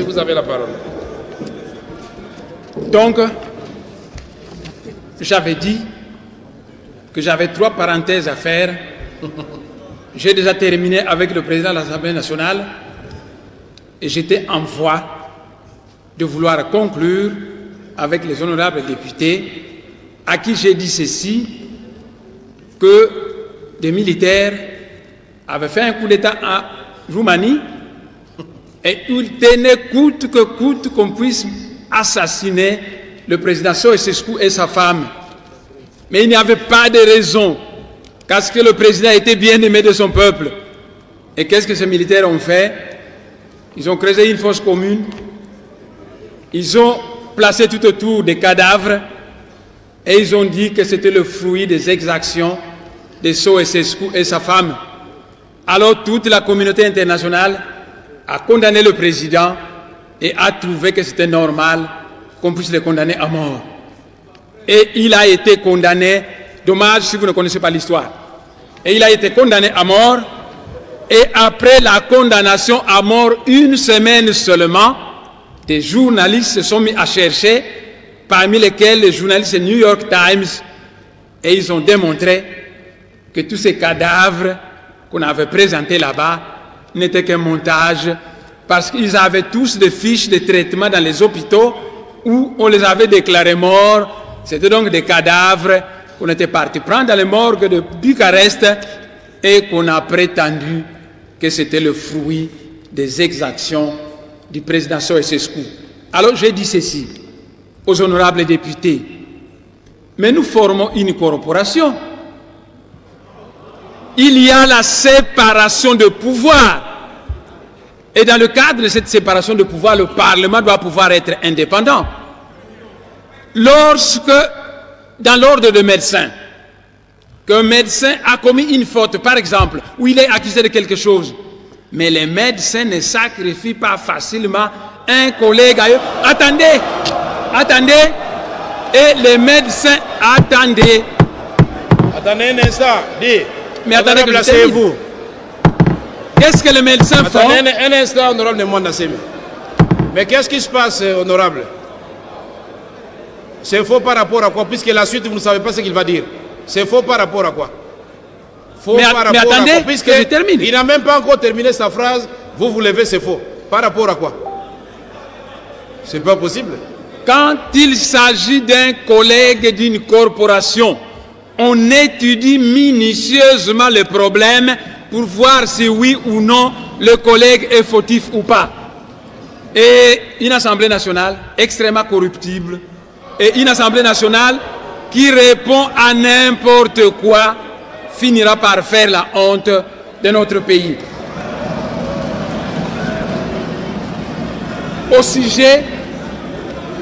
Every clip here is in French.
Vous avez la parole. Donc, j'avais dit que j'avais 3 parenthèses à faire. J'ai déjà terminé avec le président de l'Assemblée nationale et j'étais en voie de vouloir conclure avec les honorables députés à qui j'ai dit ceci, que des militaires avaient fait un coup d'État en Roumanie et ils tenaient coûte que coûte qu'on puisse assassiner le président Ceausescu et sa femme. Mais il n'y avait pas de raison, parce que le président était bien aimé de son peuple. Et qu'est-ce que ces militaires ont fait? Ils ont creusé une fosse commune, ils ont placé tout autour des cadavres et ils ont dit que c'était le fruit des exactions de Ceausescu et sa femme. Alors toute la communauté internationale a condamné le président et a trouvé que c'était normal qu'on puisse le condamner à mort. Et il a été condamné, dommage si vous ne connaissez pas l'histoire, et il a été condamné à mort, et après la condamnation à mort, une semaine seulement, des journalistes se sont mis à chercher, parmi lesquels les journalistes du New York Times, et ils ont démontré que tous ces cadavres qu'on avait présentés là-bas n'étaient qu'un montage, parce qu'ils avaient tous des fiches de traitement dans les hôpitaux où on les avait déclarés morts. C'était donc des cadavres qu'on était parti prendre dans les morgues de Bucarest et qu'on a prétendu que c'était le fruit des exactions du président Ceausescu. Alors j'ai dit ceci aux honorables députés, mais nous formons une corporation. Il y a la séparation de pouvoir. Et dans le cadre de cette séparation de pouvoir, le Parlement doit pouvoir être indépendant. Lorsque, dans l'ordre de médecin, qu'un médecin a commis une faute, par exemple, où il est accusé de quelque chose, mais les médecins ne sacrifient pas facilement un collègue à eux. Attendez, attendez, et les médecins, attendez. Attendez un instant, dis. Mais attendez que je vous. Qu'est-ce que les médecins font? Attendez un instant, honorable Nemwanda Semi. Mais qu'est-ce qui se passe, honorable? C'est faux par rapport à quoi? Puisque la suite, vous ne savez pas ce qu'il va dire. C'est faux par rapport à quoi? Faux mais, par rapport mais attendez, à quoi? Puisque que je termine. Il n'a même pas encore terminé sa phrase. Vous vous levez, c'est faux. Par rapport à quoi? C'est pas possible. Quand il s'agit d'un collègue d'une corporation, on étudie minutieusement le problème pour voir si oui ou non le collègue est fautif ou pas. Et une Assemblée nationale extrêmement corruptible, et une Assemblée nationale qui répond à n'importe quoi finira par faire la honte de notre pays. Au sujet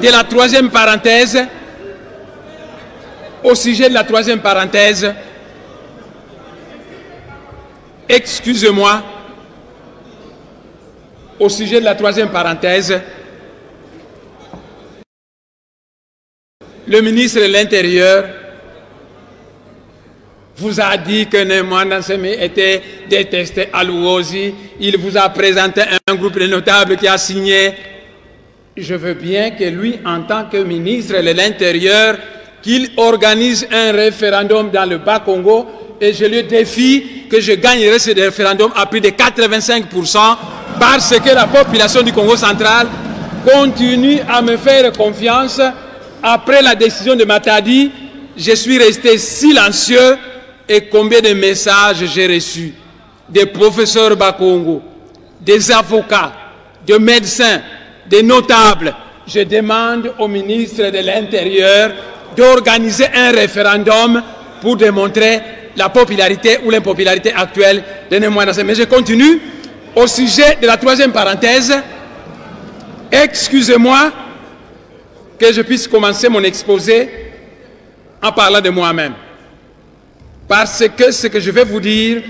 de la troisième parenthèse, excusez-moi, au sujet de la troisième parenthèse, le ministre de l'Intérieur vous a dit que Nemwanda Semi était détesté à Luozi. Il vous a présenté un groupe de notables qui a signé. Je veux bien que lui, en tant que ministre de l'Intérieur, qu'il organise un référendum dans le Bas-Congo et je lui défie que je gagnerai ce référendum à plus de 85% parce que la population du Congo central continue à me faire confiance. Après la décision de Matadi, je suis resté silencieux et combien de messages j'ai reçus des professeurs Bas-Congo, des avocats, des médecins, des notables. Je demande au ministre de l'Intérieur d'organiser un référendum pour démontrer la popularité ou l'impopularité actuelle de Nemwanda Semi. Mais je continue au sujet de la troisième parenthèse. Excusez-moi que je puisse commencer mon exposé en parlant de moi-même. Parce que ce que je vais vous dire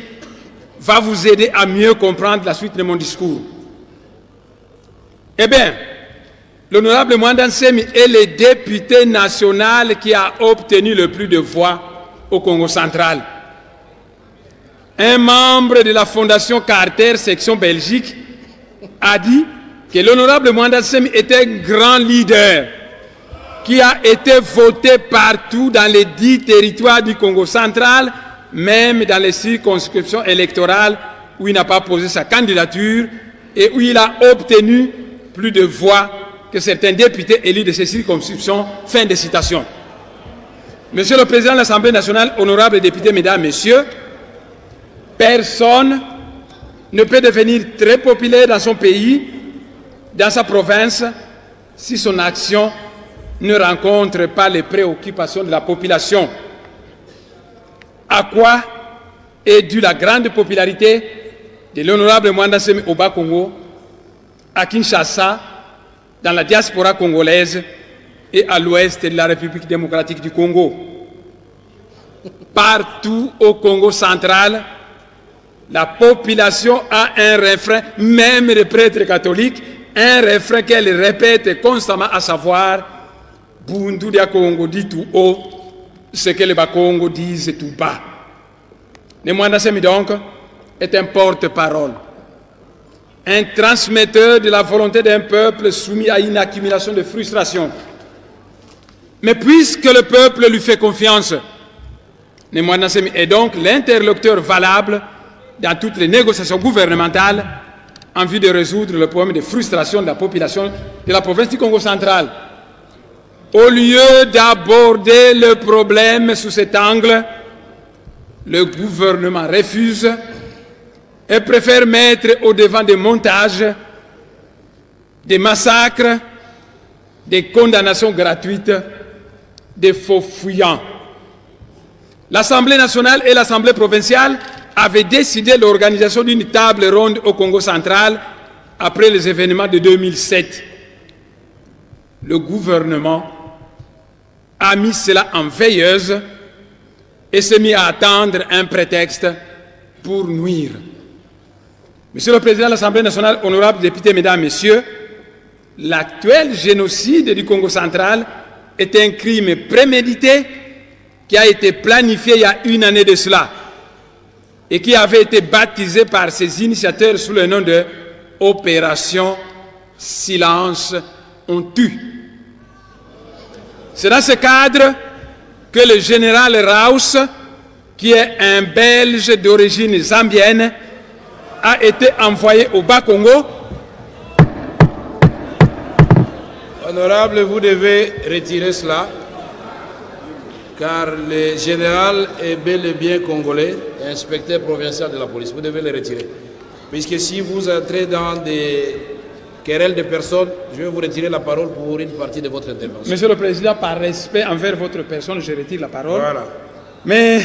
va vous aider à mieux comprendre la suite de mon discours. Eh bien, l'honorable Nemwanda Semi est le député national qui a obtenu le plus de voix au Congo central. Un membre de la Fondation Carter, section Belgique, a dit que l'honorable Mwanda Nsemi était un grand leader qui a été voté partout dans les 10 territoires du Congo central, même dans les circonscriptions électorales où il n'a pas posé sa candidature et où il a obtenu plus de voix que certains députés élus de ces circonscriptions. Fin de citation. Monsieur le Président de l'Assemblée nationale, honorables députés, mesdames, messieurs, personne ne peut devenir très populaire dans son pays, dans sa province, si son action ne rencontre pas les préoccupations de la population. À quoi est due la grande popularité de l'honorable Mwanda Nsemi au Bas-Congo, à Kinshasa, dans la diaspora congolaise et à l'ouest de la République démocratique du Congo. Partout au Congo central, la population a un refrain, même les prêtres catholiques, un refrain qu'elle répète constamment, à savoir « Bundu dia Congo dit tout haut, ce que les Bas-Congo disent tout bas ». Le Mwanda Nsemi donc est un porte-parole, un transmetteur de la volonté d'un peuple soumis à une accumulation de frustration. Mais puisque le peuple lui fait confiance, le Mwanda Nsemi est donc l'interlocuteur valable dans toutes les négociations gouvernementales en vue de résoudre le problème de frustration de la population de la province du Congo central. Au lieu d'aborder le problème sous cet angle, le gouvernement refuse et préfère mettre au devant des montages, des massacres, des condamnations gratuites, des faux fuyants. L'Assemblée nationale et l'Assemblée provinciale avaient décidé l'organisation d'une table ronde au Congo central après les événements de 2007. Le gouvernement a mis cela en veilleuse et s'est mis à attendre un prétexte pour nuire. Monsieur le Président de l'Assemblée nationale, honorables députés, mesdames, messieurs, l'actuel génocide du Congo central est un crime prémédité qui a été planifié il y a une année de cela et qui avait été baptisé par ses initiateurs sous le nom de Opération Silence on tue. C'est dans ce cadre que le général Raus, qui est un Belge d'origine zambienne, a été envoyé au Bas-Congo. Honorable, vous devez retirer cela, car le général est bel et bien congolais, inspecteur provincial de la police. Vous devez le retirer. Puisque si vous entrez dans des querelles de personnes, je vais vous retirer la parole pour une partie de votre intervention. Monsieur le Président, par respect envers votre personne, je retire la parole. Voilà. Mais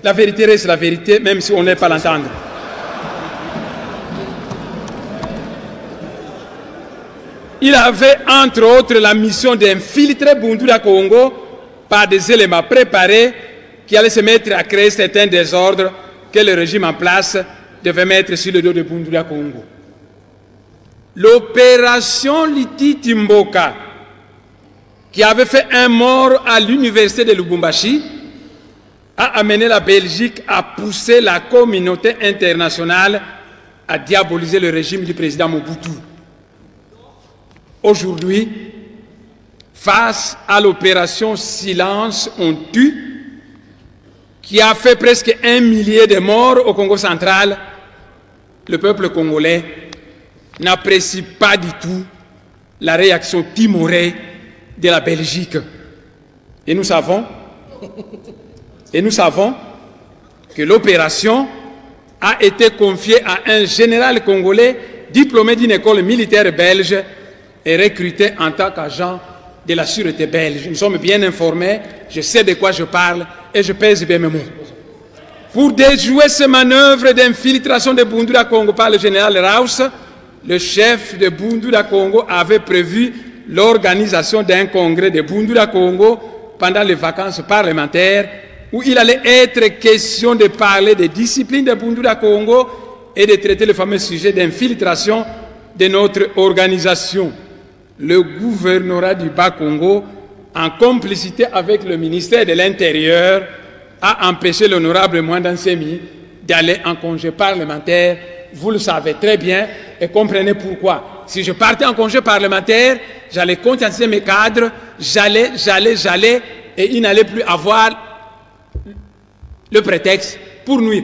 la vérité reste la vérité, même si on n'est pas l'entendre. Il avait, entre autres, la mission d'infiltrer Bundu dia Congo par des éléments préparés qui allaient se mettre à créer certains désordres que le régime en place devait mettre sur le dos de Bundu dia Congo. L'opération Liti Timboka, qui avait fait un mort à l'université de Lubumbashi, a amené la Belgique à pousser la communauté internationale à diaboliser le régime du président Mobutu. Aujourd'hui, face à l'opération Silence on tue, qui a fait presque 1 millier de morts au Congo central, le peuple congolais n'apprécie pas du tout la réaction timorée de la Belgique. Et nous savons que l'opération a été confiée à un général congolais diplômé d'une école militaire belge et recruté en tant qu'agent de la sûreté belge. Nous sommes bien informés, je sais de quoi je parle et je pèse bien mes mots. Pour déjouer ces manœuvres d'infiltration de Bundu dia Congo par le général Raus, le chef de Bundu dia Congo avait prévu l'organisation d'un congrès de Bundu dia Congo pendant les vacances parlementaires où il allait être question de parler des disciplines de Bundu dia Congo et de traiter le fameux sujet d'infiltration de notre organisation. Le gouvernorat du Bas-Congo, en complicité avec le ministère de l'Intérieur, a empêché l'honorable Mwanda Nsemi d'aller en congé parlementaire. Vous le savez très bien et comprenez pourquoi. si je partais en congé parlementaire, j'allais conscientiser mes cadres, j'allais, et ils n'allaient plus avoir le prétexte pour nuire.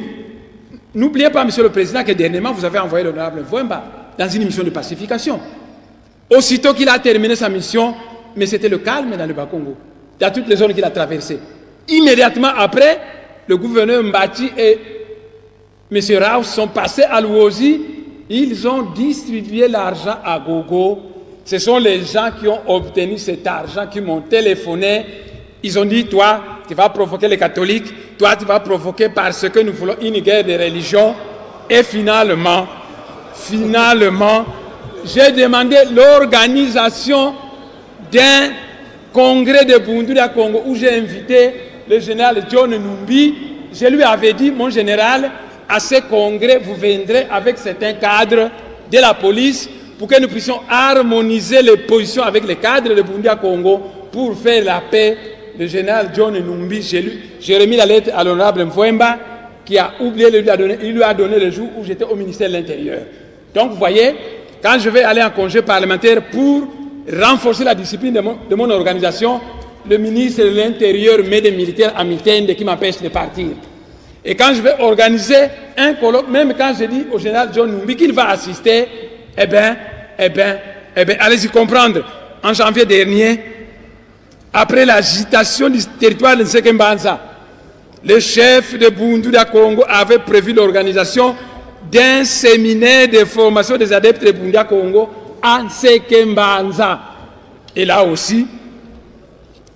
N'oubliez pas, Monsieur le Président, que dernièrement, vous avez envoyé l'honorable Mvwemba dans une mission de pacification. Aussitôt qu'il a terminé sa mission, mais c'était le calme dans le Bas-Congo, dans toutes les zones qu'il a traversées. Immédiatement après, le gouverneur Mbati et M. Raus sont passés à Luozi. Ils ont distribué l'argent à gogo. Ce sont les gens qui ont obtenu cet argent, qui m'ont téléphoné. Ils ont dit, toi, tu vas provoquer les catholiques, toi, tu vas provoquer parce que nous voulons une guerre de religion. Et finalement, j'ai demandé l'organisation d'un congrès de Bundu à Congo où j'ai invité le général John Numbi. Je lui avais dit, mon général, à ce congrès, vous viendrez avec certains cadres de la police pour que nous puissions harmoniser les positions avec les cadres de Bundu à Congo pour faire la paix. Le général John Numbi, j'ai remis la lettre à l'honorable Mvwemba qui a oublié, il lui a donné le jour où j'étais au ministère de l'Intérieur. Donc vous voyez, quand je vais aller en congé parlementaire pour renforcer la discipline de mon organisation, le ministre de l'Intérieur met des militaires à Mitende qui m'empêchent de partir. Et quand je vais organiser un colloque, même quand je dis au général John Numbi qu'il va assister, eh bien, allez-y comprendre. En janvier dernier, après l'agitation du territoire de Nsekembanza, le chef de Bundu à Congo avait prévu l'organisation d'un séminaire de formation des adeptes de Bundu à Congo en Nsekembanza. Et là aussi,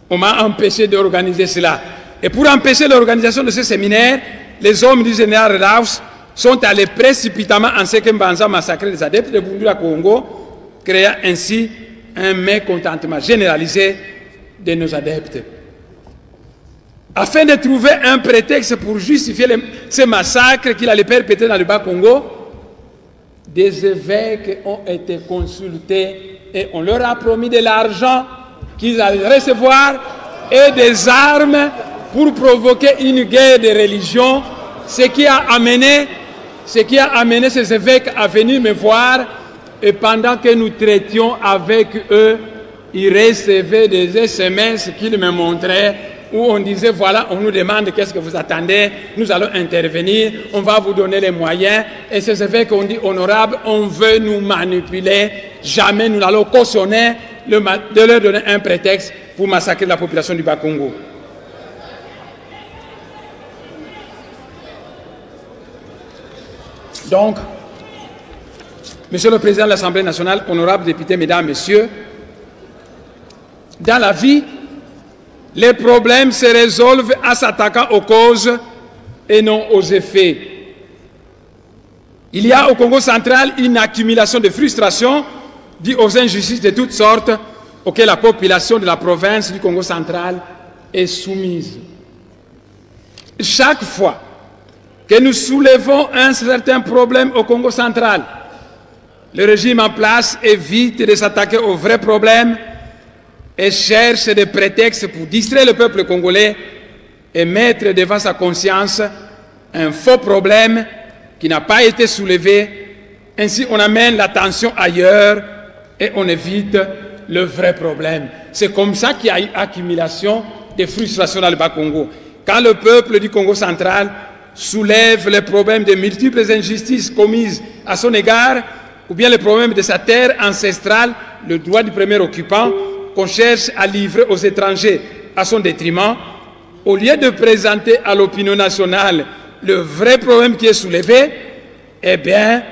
on m'a empêché d'organiser cela. Et pour empêcher l'organisation de ce séminaire, les hommes du général Raus sont allés précipitamment en Nsekembanza massacrer les adeptes de Bundu à Congo, créant ainsi un mécontentement généralisé de nos adeptes. Afin de trouver un prétexte pour justifier ces massacres qu'il allait perpétrer dans le Bas-Congo, des évêques ont été consultés et on leur a promis de l'argent qu'ils allaient recevoir et des armes pour provoquer une guerre de religion, ce qui a amené ces évêques à venir me voir, et pendant que nous traitions avec eux, ils recevaient des SMS qu'ils me montraient où on disait, voilà, on nous demande qu'est-ce que vous attendez, nous allons intervenir, on va vous donner les moyens. Et ces évêques ont dit, honorable, on veut nous manipuler, jamais nous n'allons cautionner de leur donner un prétexte pour massacrer la population du Bas-Congo. Donc, Monsieur le Président de l'Assemblée nationale, honorables députés, mesdames, messieurs, dans la vie, les problèmes se résolvent en s'attaquant aux causes et non aux effets. Il y a au Congo central une accumulation de frustration due aux injustices de toutes sortes auxquelles la population de la province du Congo central est soumise. Chaque fois que nous soulevons un certain problème au Congo central, le régime en place évite de s'attaquer aux vrais problèmes et cherche des prétextes pour distraire le peuple congolais et mettre devant sa conscience un faux problème qui n'a pas été soulevé. Ainsi, on amène l'attention ailleurs et on évite le vrai problème. C'est comme ça qu'il y a eu accumulation de frustration dans le Bas-Congo. Quand le peuple du Congo central soulève les problèmes de multiples injustices commises à son égard, ou bien les problèmes de sa terre ancestrale, le droit du premier occupant, qu'on cherche à livrer aux étrangers à son détriment, au lieu de présenter à l'opinion nationale le vrai problème qui est soulevé, eh bien,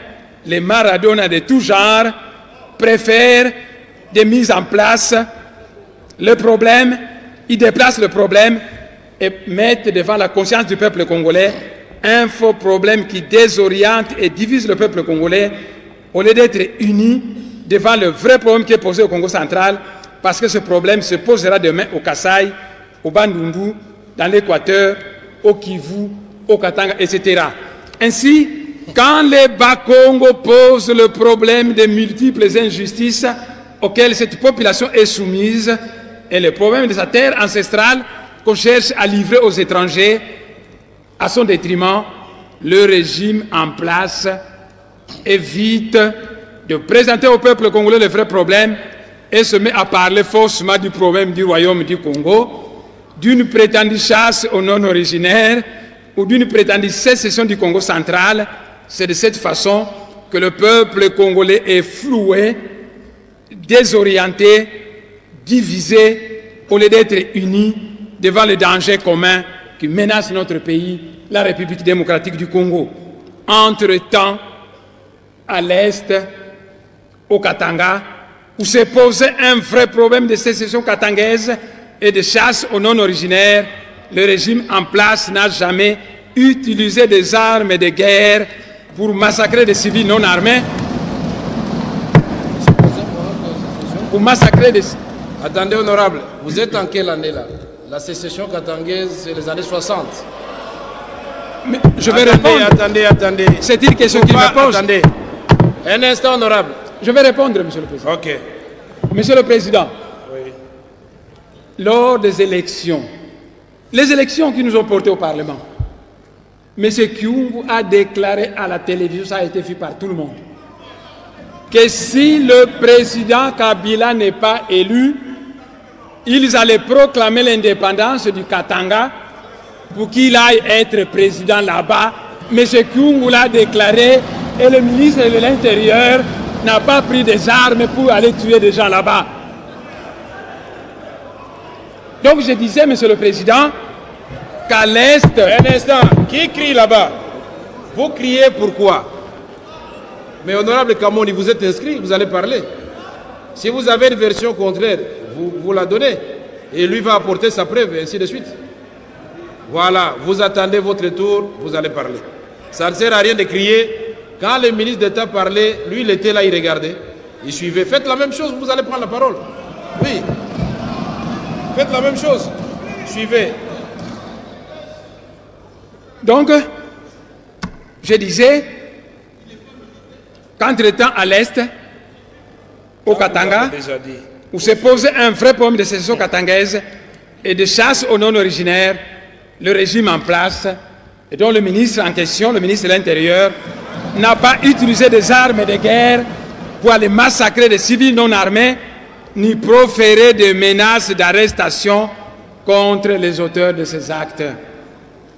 les maradonas de tout genre préfèrent des mises en place le problème, ils déplacent le problème et mettent devant la conscience du peuple congolais un faux problème qui désoriente et divise le peuple congolais au lieu d'être unis devant le vrai problème qui est posé au Congo central, parce que ce problème se posera demain au Kasaï, au Bandundu, dans l'Équateur, au Kivu, au Katanga, etc. Ainsi, quand les Bas-Congo posent le problème des multiples injustices auxquelles cette population est soumise, et le problème de sa terre ancestrale qu'on cherche à livrer aux étrangers, à son détriment, le régime en place évite de présenter au peuple congolais les vrais problèmes et se met à parler faussement du problème du royaume du Congo, d'une prétendue chasse aux non-originaires ou d'une prétendue sécession du Congo central. C'est de cette façon que le peuple congolais est floué, désorienté, divisé, au lieu d'être uni devant les dangers communs qui menacent notre pays, la République démocratique du Congo. Entre-temps, à l'Est, au Katanga, où s'est posé un vrai problème de sécession katangaise et de chasse aux non-originaires, le régime en place n'a jamais utilisé des armes de guerre pour massacrer des civils non armés, pour massacrer des... Attendez, honorable, vous êtes en quelle année là? La sécession katangaise, c'est les années 60. Mais je vais répondre. Attendez. C'est une question qu'il me pose. Attendez. Un instant, honorable. Je vais répondre, Monsieur le Président. Ok. Monsieur le Président, Oui. lors des élections, les élections qui nous ont portés au Parlement, M. Kyungu a déclaré à la télévision, ça a été vu par tout le monde, que si le président Kabila n'est pas élu, ils allaient proclamer l'indépendance du Katanga pour qu'il aille être président là-bas. M. Kyungu l'a déclaré et le ministre de l'Intérieur n'a pas pris des armes pour aller tuer des gens là-bas. Donc je disais, Monsieur le Président, qu'à l'Est... Un instant, qui crie là-bas? Vous criez pourquoi? Mais honorable Kamoni, vous êtes inscrit, vous allez parler. Si vous avez une version contraire, vous la donnez. Et lui va apporter sa preuve, et ainsi de suite. Voilà, vous attendez votre tour, vous allez parler. Ça ne sert à rien de crier. Quand le ministre d'État parlait, lui il était là, il regardait. Il suivait. Faites la même chose, vous allez prendre la parole. Oui. Faites la même chose. Suivez. Donc, je disais qu'entre-temps à l'Est, au Katanga, où s'est posé un vrai problème de sécession katangaise et de chasse aux non-originaires, le régime en place, et dont le ministre en question, le ministre de l'Intérieur, n'a pas utilisé des armes de guerre pour aller massacrer des civils non armés, ni proférer des menaces d'arrestation contre les auteurs de ces actes.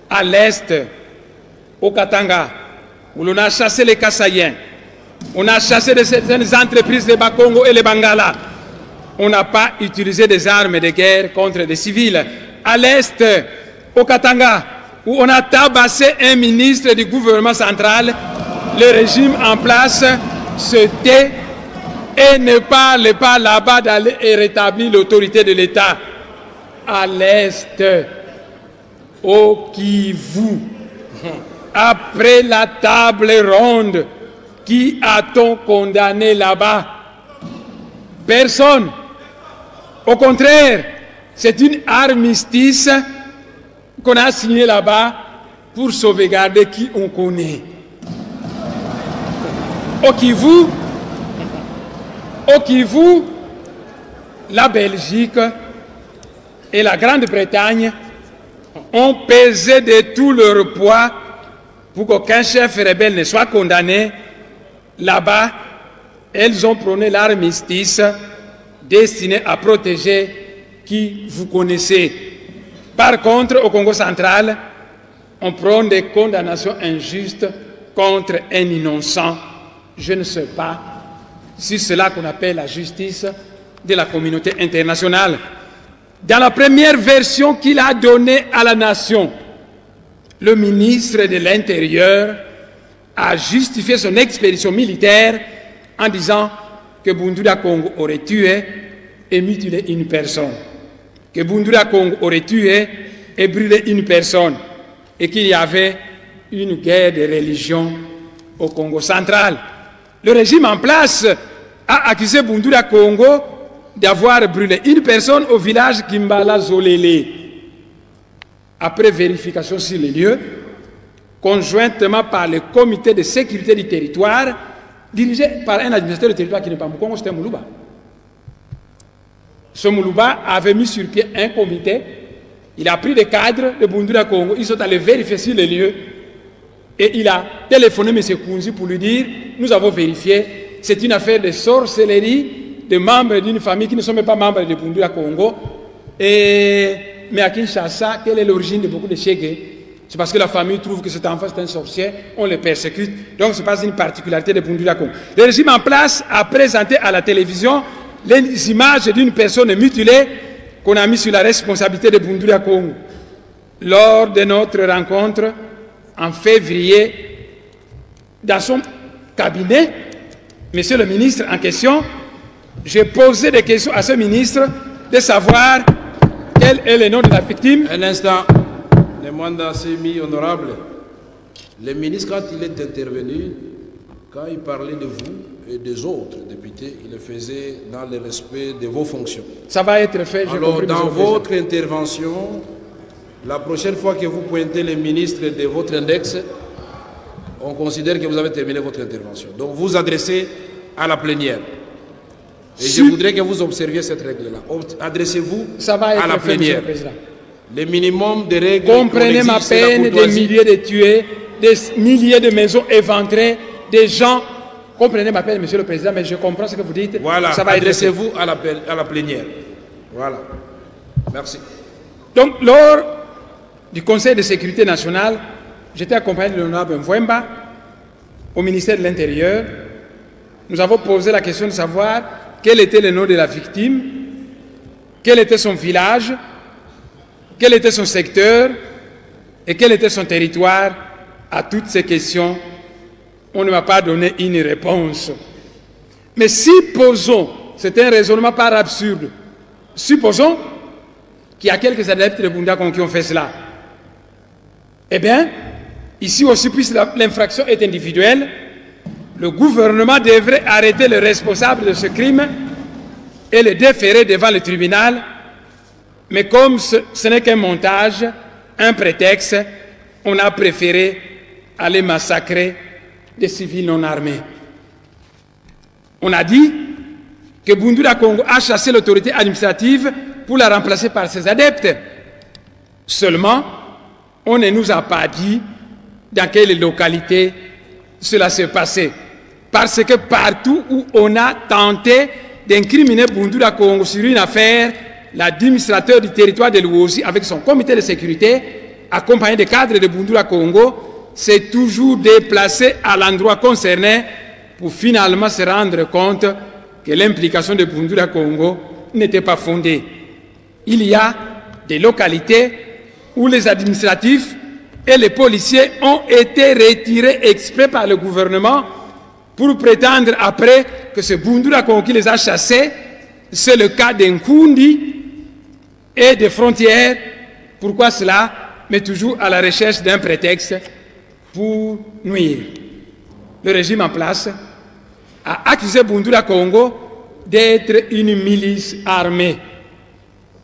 À l'Est, au Katanga, où l'on a chassé les Kassaïens, on a chassé certaines entreprises de Bakongo et les Bangala, on n'a pas utilisé des armes de guerre contre des civils. À l'Est, au Katanga, où on a tabassé un ministre du gouvernement central, le régime en place se tait et ne parle pas là-bas d'aller et rétablir l'autorité de l'État. À l'Est, au Kivu, après la table ronde, qui a-t-on condamné là-bas? Personne. Au contraire, c'est une armistice qu'on a signé là-bas pour sauvegarder qui on connaît. Au Kivu, la Belgique et la Grande-Bretagne ont pesé de tout leur poids pour qu'aucun chef rebelle ne soit condamné. Là-bas, elles ont prôné l'armistice destiné à protéger qui vous connaissez. Par contre, au Congo central, on prône des condamnations injustes contre un innocent. Je ne sais pas si c'est cela qu'on appelle la justice de la communauté internationale. Dans la première version qu'il a donnée à la nation, le ministre de l'Intérieur a justifié son expédition militaire en disant que Bundura Congo aurait tué et mutilé une personne, que Bundura Congo aurait tué et brûlé une personne, et qu'il y avait une guerre de religion au Congo central. Le régime en place a accusé Bundura Congo d'avoir brûlé une personne au village Kimbala Zolele. Après vérification sur les lieux, conjointement par le comité de sécurité du territoire, dirigé par un administrateur du territoire qui n'est pas Moukongo, c'était Moulouba. Ce Moulouba avait mis sur pied un comité, il a pris des cadres de Bundura Congo, ils sont allés vérifier sur les lieux, et il a téléphoné M. Kounzi pour lui dire, nous avons vérifié, c'est une affaire de sorcellerie de membres d'une famille qui ne sont même pas membres de Bundula Congo. Mais à Kinshasa, quelle est l'origine de beaucoup de Chegué? C'est parce que la famille trouve que cet enfant est un sorcier, on le persécute. Donc, ce n'est pas une particularité de Bundula Congo. Le régime en place a présenté à la télévision les images d'une personne mutilée qu'on a mis sur la responsabilité de Bundula Congo. Lors de notre rencontre en février, dans son cabinet, monsieur le ministre en question, j'ai posé des questions à ce ministre de savoir quel est le nom de la victime. Un instant, le mandat s'est mis honorable. Le ministre, quand il est intervenu, quand il parlait de vous et des autres députés, il le faisait dans le respect de vos fonctions. Ça va être fait, je Alors, dans votre intervention, la prochaine fois que vous pointez les ministres de votre index, on considère que vous avez terminé votre intervention. Donc, vous adressez à la plénière. Et je voudrais que vous observiez cette règle-là. Adressez-vous à la plénière. Le minimum de règles. Comprenez ma peine, des milliers de tués, des milliers de maisons éventrées, des gens. Comprenez ma peine, monsieur le président, mais je comprends ce que vous dites. Voilà, adressez-vous à la plénière. Voilà. Merci. Donc, lors du Conseil de sécurité nationale, j'étais accompagné de l'honorable Mvouemba au ministère de l'Intérieur. Nous avons posé la question de savoir quel était le nom de la victime, quel était son village, quel était son secteur et quel était son territoire. À toutes ces questions, on ne m'a pas donné une réponse. Mais supposons, c'est un raisonnement pas absurde, supposons qu'il y a quelques adeptes de Bundula Congo qui ont fait cela. Eh bien, ici aussi, puisque l'infraction est individuelle, le gouvernement devrait arrêter le responsable de ce crime et le déférer devant le tribunal. Mais comme ce n'est qu'un montage, un prétexte, on a préféré aller massacrer des civils non armés. On a dit que Bundula Congo a chassé l'autorité administrative pour la remplacer par ses adeptes. Seulement, on ne nous a pas dit dans quelle localité cela s'est passé. Parce que partout où on a tenté d'incriminer Bundula Congo sur une affaire, l'administrateur du territoire de Luozi, avec son comité de sécurité, accompagné des cadres de Bundula Congo, s'est toujours déplacé à l'endroit concerné pour finalement se rendre compte que l'implication de Bundula Congo n'était pas fondée. Il y a des localités où les administratifs et les policiers ont été retirés exprès par le gouvernement pour prétendre après que c'est Bundula Congo qui les a chassés. C'est le cas d'Nkundi et des frontières. Pourquoi cela? Mais toujours à la recherche d'un prétexte pour nuire. Le régime en place a accusé Bundula Congo d'être une milice armée.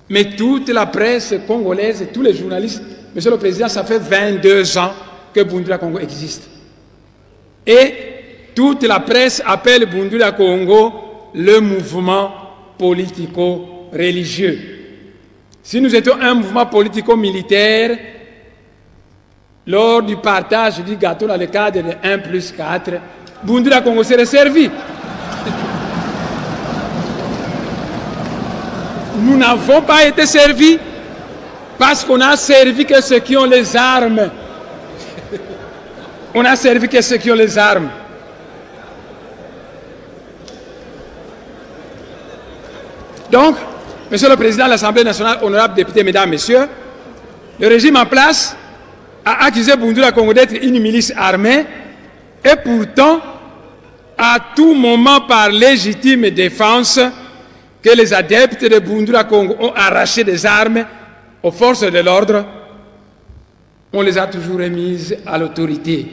Mais toute la presse congolaise, tous les journalistes, monsieur le président, ça fait 22 ans que Bundula Congo existe. Et toute la presse appelle Bundula Congo le mouvement politico-religieux. Si nous étions un mouvement politico-militaire, lors du partage du gâteau dans le cadre de 1+4, Bundula Congo serait servi. Nous n'avons pas été servis parce qu'on a servi que ceux qui ont les armes. On a servi que ceux qui ont les armes. Donc, monsieur le président de l'Assemblée nationale, honorables députés, mesdames, messieurs, le régime en place a accusé Bundula Congo d'être une milice armée et pourtant, à tout moment, par légitime défense, que les adeptes de Bundula Congo ont arraché des armes aux forces de l'ordre, on les a toujours remises à l'autorité.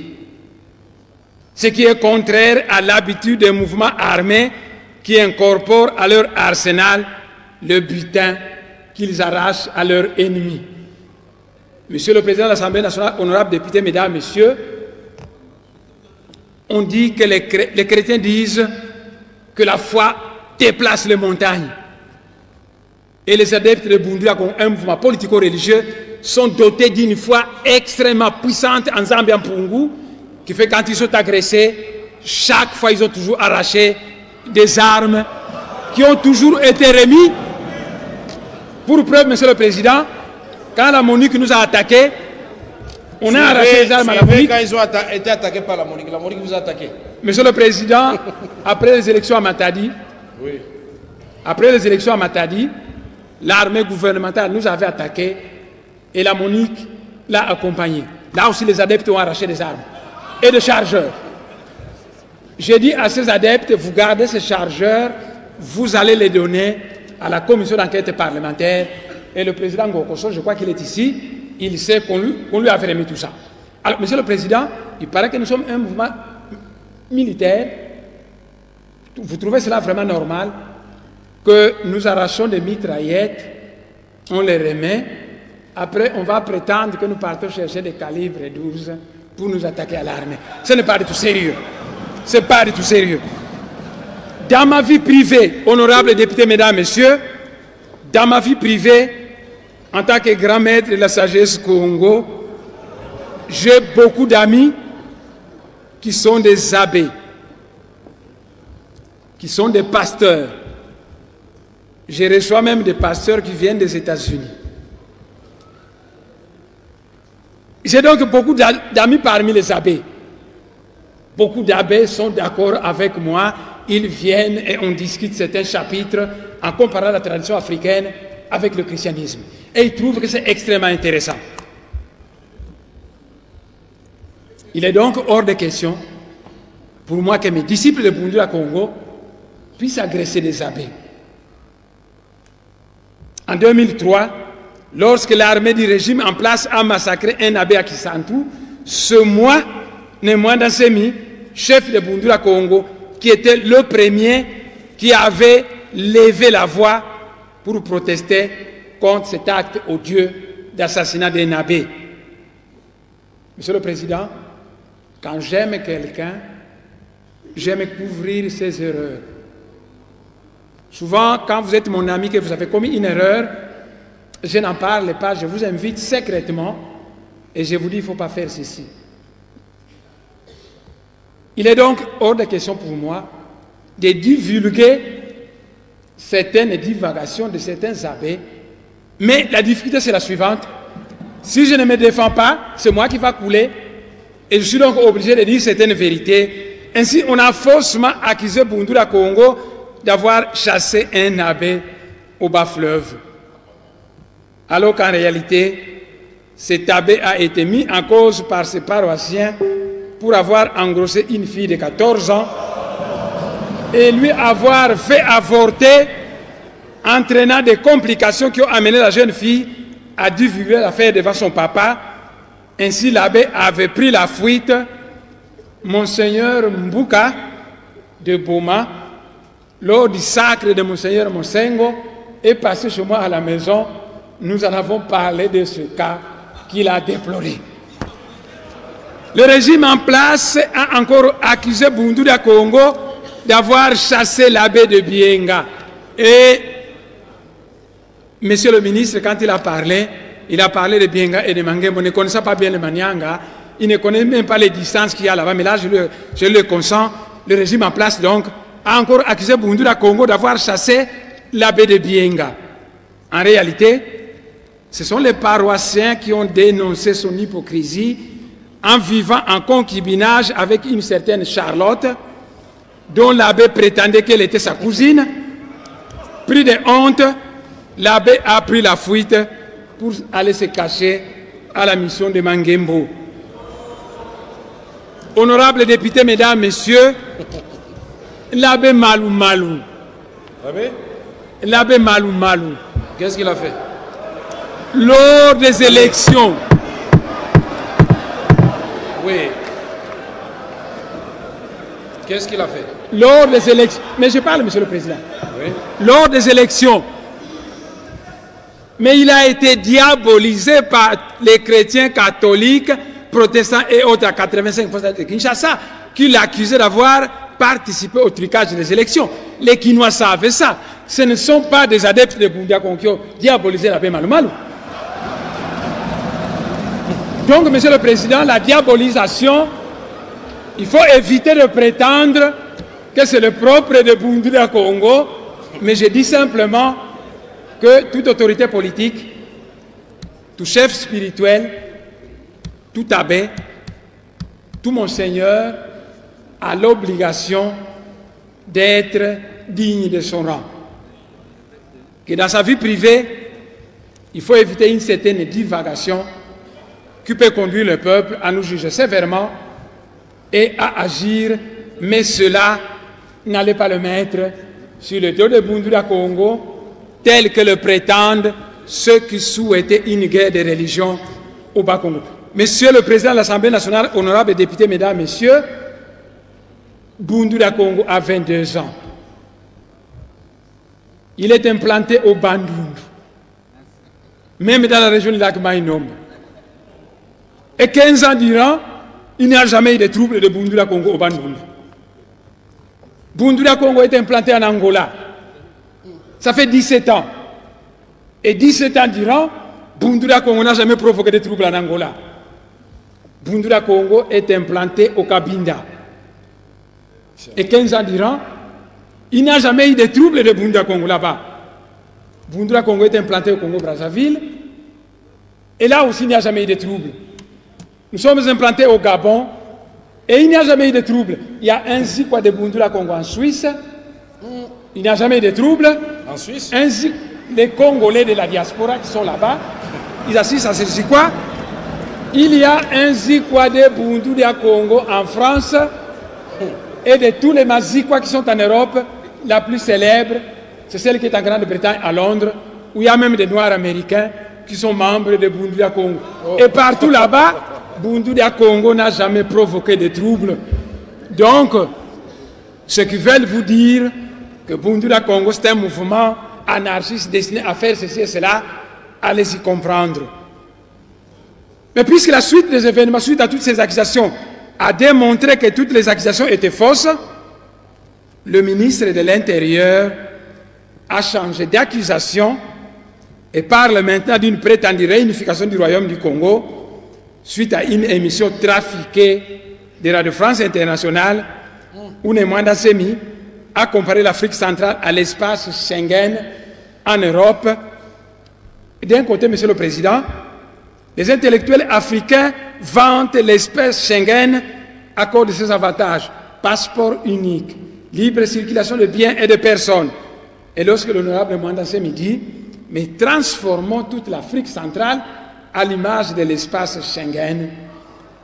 Ce qui est contraire à l'habitude des mouvements armés qui incorporent à leur arsenal le butin qu'ils arrachent à leurs ennemis. Monsieur le Président de l'Assemblée nationale, honorables députés, mesdames, messieurs, on dit que les chrétiens disent que la foi déplace les montagnes. Et les adeptes de Bundula Congo, un mouvement politico-religieux, sont dotés d'une foi extrêmement puissante en Zambie, en Pungu, qui fait quand ils sont agressés, chaque fois, ils ont toujours arraché des armes qui ont toujours été remises. Pour preuve, Monsieur le Président, quand la MONUC nous a attaqués, on a arraché les armes à la MONUC. Quand ils ont été attaqués par la MONUC vous a attaqué. Monsieur le Président, après les élections à Matadi, oui. Après les élections à Matadi, l'armée gouvernementale nous avait attaqués et la MONUC l'a accompagné. Là aussi, les adeptes ont arraché des armes et des chargeurs. J'ai dit à ces adeptes, vous gardez ces chargeurs, vous allez les donner à la commission d'enquête parlementaire. Et le président Ngokoso, je crois qu'il est ici, il sait qu'on lui a remis tout ça. Alors, Monsieur le Président, il paraît que nous sommes un mouvement militaire. Vous trouvez cela vraiment normal que nous arrachons des mitraillettes, on les remet, après on va prétendre que nous partons chercher des calibres 12 pour nous attaquer à l'armée. Ce n'est pas du tout sérieux. Ce n'est pas du tout sérieux. Dans ma vie privée, honorables députés, mesdames, messieurs, dans ma vie privée, en tant que grand maître de la sagesse Congo, j'ai beaucoup d'amis qui sont des abbés, qui sont des pasteurs. Je reçois même des pasteurs qui viennent des États-Unis. J'ai donc beaucoup d'amis parmi les abbés. Beaucoup d'abbés sont d'accord avec moi. Ils viennent et on discute certains chapitres en comparant la tradition africaine avec le christianisme. Et ils trouvent que c'est extrêmement intéressant. Il est donc hors de question pour moi que mes disciples de Bundula Congo puissent agresser des abbés. En 2003, lorsque l'armée du régime en place a massacré un abbé à Kisantu, ce mois, Némoin Dansemi, chef de Bundula Congo, qui était le premier qui avait levé la voix pour protester contre cet acte odieux d'assassinat d'un abbé. Monsieur le Président, quand j'aime quelqu'un, j'aime couvrir ses erreurs. Souvent, quand vous êtes mon ami, que vous avez commis une erreur, je n'en parle pas, je vous invite secrètement et je vous dis, il ne faut pas faire ceci. Il est donc hors de question pour moi de divulguer certaines divagations de certains abbés, mais la difficulté c'est la suivante. Si je ne me défends pas, c'est moi qui va couler et je suis donc obligé de dire certaines vérités. Ainsi, on a faussement accusé Bundula Congo d'avoir chassé un abbé au bas fleuve. Alors qu'en réalité, cet abbé a été mis en cause par ses paroissiens pour avoir engrossé une fille de 14 ans et lui avoir fait avorter, entraînant des complications qui ont amené la jeune fille à divulguer l'affaire devant son papa. Ainsi, l'abbé avait pris la fuite. Monseigneur Mbuka de Boma, lors du sacre de Monseigneur Monsengo, est passé chez moi à la maison. Nous en avons parlé de ce cas qu'il a déploré. Le régime en place a encore accusé Bundula Congo d'avoir chassé l'abbé de Bienga. Et Monsieur le ministre, quand il a parlé de Bienga et de Mangembo, ne connaissant pas bien le Manianga, il ne connaît même pas les distances qu'il y a là-bas, mais là je le consens. Le régime en place donc a encore accusé Bundula Congo d'avoir chassé l'abbé de Bienga. En réalité, ce sont les paroissiens qui ont dénoncé son hypocrisie en vivant en concubinage avec une certaine Charlotte, dont l'abbé prétendait qu'elle était sa cousine. Pris de honte, l'abbé a pris la fuite pour aller se cacher à la mission de Mangembo. Honorables députés, mesdames, messieurs, l'abbé Malou Malou. L'abbé Malou Malou. Qu'est-ce qu'il a fait? Lors des élections. Oui. Qu'est-ce qu'il a fait? Lors des élections. Mais je parle, Monsieur le Président. Oui. Lors des élections. Mais il a été diabolisé par les chrétiens catholiques, protestants et autres à 85% de Kinshasa, qui l'accusaient d'avoir participé au trucage des élections. Les Kinois savaient ça. Ce ne sont pas des adeptes de Bundula Congo qui ont diabolisé l'abbé Malou Malou. Donc, Monsieur le Président, la diabolisation il faut éviter de prétendre que c'est le propre de Bundula Congo, mais je dis simplement que toute autorité politique, tout chef spirituel, tout abbé, tout monseigneur a l'obligation d'être digne de son rang. Que dans sa vie privée, il faut éviter une certaine divagation qui peut conduire le peuple à nous juger sévèrement et à agir, mais cela n'allait pas le mettre sur le dos de Bundula Congo, tel que le prétendent ceux qui souhaitaient une guerre de religion au Bas-Congo. Monsieur le Président de l'Assemblée nationale, honorables députés, mesdames, messieurs, Bundula Congo a 22 ans. Il est implanté au Bandundu, même dans la région du lac Mainombe. Et 15 ans durant, il n'y a jamais eu de troubles de Bundula Congo au Bandundu. Bundula Congo est implanté en Angola. Ça fait 17 ans. Et 17 ans durant, Bundula Congo n'a jamais provoqué de troubles en Angola. Bundula Congo est implanté au Cabinda. Et 15 ans durant, il n'y a jamais eu de troubles de Bundula Congo là-bas. Bundula Congo est implanté au Congo-Brazzaville. Et là aussi, il n'y a jamais eu de troubles. Nous sommes implantés au Gabon. Et il n'y a jamais eu de troubles. Il y a un Zikwa de Bundula Congo en Suisse. Il n'y a jamais eu de troubles. En Suisse? Les Congolais de la diaspora qui sont là-bas, ils assistent à ce Zikwa. Il y a un Zikwa de Bundula Congo en France. Et de tous les Mazikwa qui sont en Europe, la plus célèbre, c'est celle qui est en Grande-Bretagne, à Londres, où il y a même des Noirs américains qui sont membres de Bundula Congo. Et partout là-bas, Bundula Congo n'a jamais provoqué de troubles. Donc, ceux qui veulent vous dire que Bundula Congo, c'est un mouvement anarchiste destiné à faire ceci et cela, allez-y comprendre. Mais puisque la suite des événements, suite à toutes ces accusations, a démontré que toutes les accusations étaient fausses, le ministre de l'Intérieur a changé d'accusation et parle maintenant d'une prétendue réunification du Royaume du Congo suite à une émission trafiquée de Radio France Internationale où Nemwanda Semi a comparé l'Afrique centrale à l'espace Schengen en Europe. D'un côté, Monsieur le Président, les intellectuels africains vantent l'espace Schengen à cause de ses avantages. Passeport unique, libre circulation de biens et de personnes. Et lorsque l'honorable Mwanda Semi dit, mais transformons toute l'Afrique centrale à l'image de l'espace Schengen,